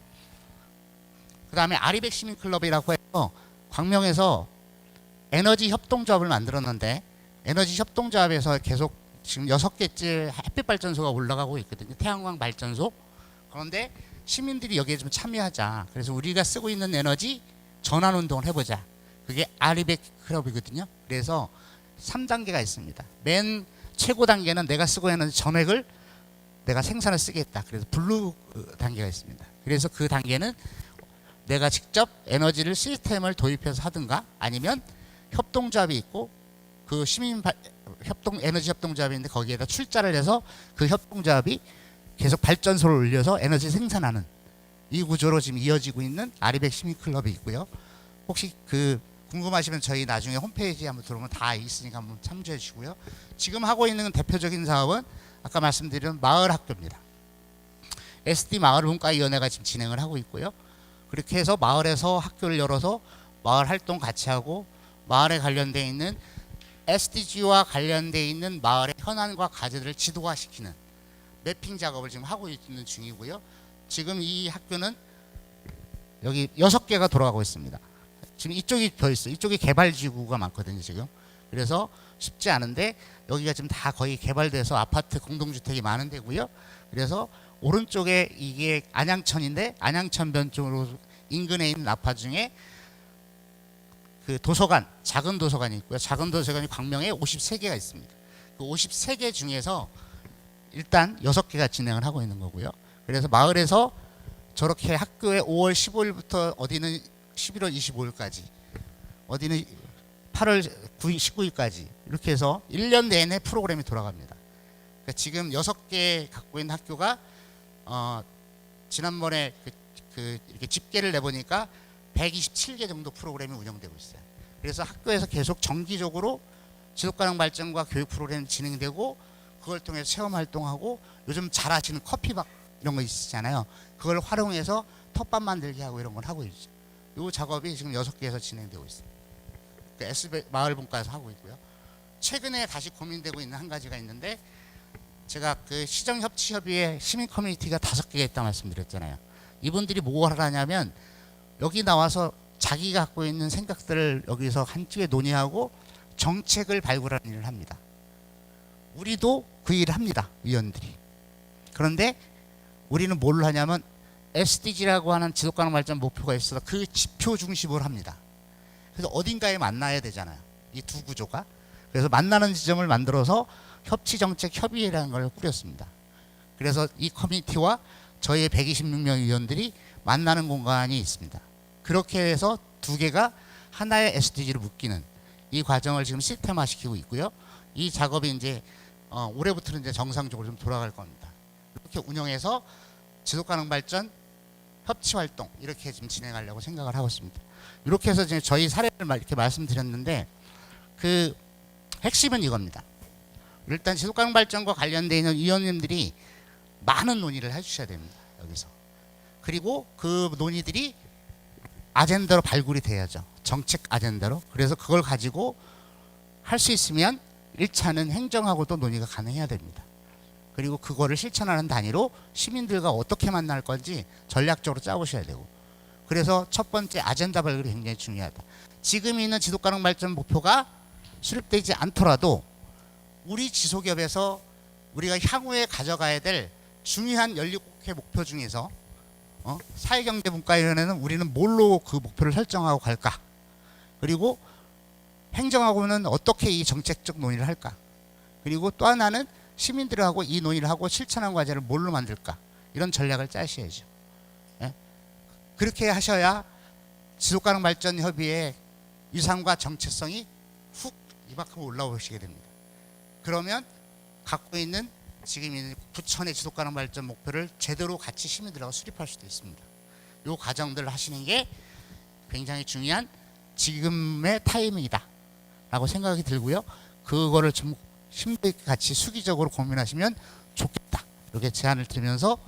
그 다음에 아리백 시민클럽이라고 해서 광명에서 에너지 협동조합을 만들었는데 에너지 협동조합에서 계속 지금 6개째 햇빛 발전소가 올라가고 있거든요. 태양광 발전소. 그런데 시민들이 여기에 좀 참여하자. 그래서 우리가 쓰고 있는 에너지 전환 운동을 해보자. 그게 아리백 클럽이거든요. 그래서 3단계가 있습니다. 맨 최고 단계는 내가 쓰고 있는 전액을 내가 생산을 쓰겠다. 그래서 블루 단계가 있습니다. 그래서 그 단계는 내가 직접 에너지를 시스템을 도입해서 하든가 아니면 협동조합이 있고 그 에너지 협동조합이 있는데 거기에다 출자를 해서 그 협동조합이 계속 발전소를 올려서 에너지 생산하는 이 구조로 지금 이어지고 있는 아리백 시민클럽이 있고요. 혹시 그 궁금하시면 저희 나중에 홈페이지에 한번 들어오면 다 있으니까 한번 참조해 주시고요. 지금 하고 있는 대표적인 사업은 아까 말씀드린 마을 학교입니다. SD 마을 문과위원회가 지금 진행을 하고 있고요. 그렇게 해서 마을에서 학교를 열어서 마을 활동 같이 하고 마을에 관련되어 있는 SDG와 관련되어 있는 마을의 현안과 과제들을 지도화시키는 매핑 작업을 지금 하고 있는 중이고요. 지금 이 학교는 여기 6개가 돌아가고 있습니다. 지금 이쪽이 더 있어요. 이쪽이 개발지구가 많거든요, 지금. 그래서 쉽지 않은데 여기가 지금 다 거의 개발돼서 아파트 공동주택이 많은 데고요. 그래서 오른쪽에 이게 안양천인데 안양천변 쪽으로 인근에 있는 아파트 중에 그 도서관, 작은 도서관이 있고요. 작은 도서관이 광명에 53개가 있습니다. 그 53개 중에서 일단 6개가 진행을 하고 있는 거고요. 그래서 마을에서 저렇게 학교에 5월 15일부터 어디는 11월 25일까지 어디는 8월 9일, 19일까지 이렇게 해서 1년 내내 프로그램이 돌아갑니다. 그러니까 지금 6개 갖고 있는 학교가 지난번에 이렇게 집계를 내보니까 127개 정도 프로그램이 운영되고 있어요. 그래서 학교에서 계속 정기적으로 지속가능 발전과 교육 프로그램이 진행되고 그걸 통해서 체험 활동하고 요즘 잘 아시는 커피박 이런 거 있잖아요. 그걸 활용해서 텃밭 만들기 하고 이런 걸 하고 있죠. 이 작업이 지금 6개에서 진행되고 있습니다. SB 마을분과에서 하고 있고요. 최근에 다시 고민되고 있는 한 가지가 있는데 제가 그 시정협치협의회 시민 커뮤니티가 5개가 있다 말씀드렸잖아요. 이분들이 뭘 하냐면 여기 나와서 자기가 갖고 있는 생각들을 여기서 한쪽에 논의하고 정책을 발굴하는 일을 합니다. 우리도 그 일을 합니다. 위원들이. 그런데 우리는 뭘 하냐면 SDG라고 하는 지속가능 발전 목표가 있어서 그 지표 중심으로 합니다. 그래서 어딘가에 만나야 되잖아요. 이 두 구조가. 그래서 만나는 지점을 만들어서 협치정책협의회라는 걸 꾸렸습니다. 그래서 이 커뮤니티와 저희의 126명 위원들이 만나는 공간이 있습니다. 그렇게 해서 두 개가 하나의 SDG로 묶이는 이 과정을 지금 시스템화시키고 있고요. 이 작업이 이제 올해부터는 이제 정상적으로 좀 돌아갈 겁니다. 이렇게 운영해서 지속가능 발전 협치 활동 이렇게 지금 진행하려고 생각을 하고 있습니다. 이렇게 해서 이제 저희 사례를 이렇게 말씀드렸는데 그 핵심은 이겁니다. 일단 지속가능 발전과 관련되어 있는 위원님들이 많은 논의를 해주셔야 됩니다. 여기서. 그리고 그 논의들이 아젠다로 발굴이 돼야죠. 정책 아젠다로. 그래서 그걸 가지고 할 수 있으면 1차는 행정하고도 논의가 가능해야 됩니다. 그리고 그거를 실천하는 단위로 시민들과 어떻게 만날 건지 전략적으로 짜보셔야 되고. 그래서 첫 번째 아젠다 발굴이 굉장히 중요하다. 지금 있는 지속가능 발전 목표가 수립되지 않더라도 우리 지소기업에서 우리가 향후에 가져가야 될 중요한 연립국회 목표 중에서 사회경제분과위원회는 우리는 뭘로 그 목표를 설정하고 갈까? 그리고 행정하고는 어떻게 이 정책적 논의를 할까? 그리고 또 하나는 시민들하고 이 논의를 하고 실천한 과제를 뭘로 만들까? 이런 전략을 짜셔야죠. 예? 그렇게 하셔야 지속가능 발전 협의의 위상과 정체성이 훅 이만큼 올라오시게 됩니다. 그러면 갖고 있는 지금 있는 부천의 지속가능 발전 목표를 제대로 같이 시민들하고 수립할 수도 있습니다. 이 과정들을 하시는 게 굉장히 중요한 지금의 타이밍이다 라고 생각이 들고요. 그거를 좀 심도 같이 수기적으로 고민하시면 좋겠다. 이렇게 제안을 드리면서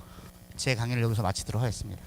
제 강의를 여기서 마치도록 하겠습니다.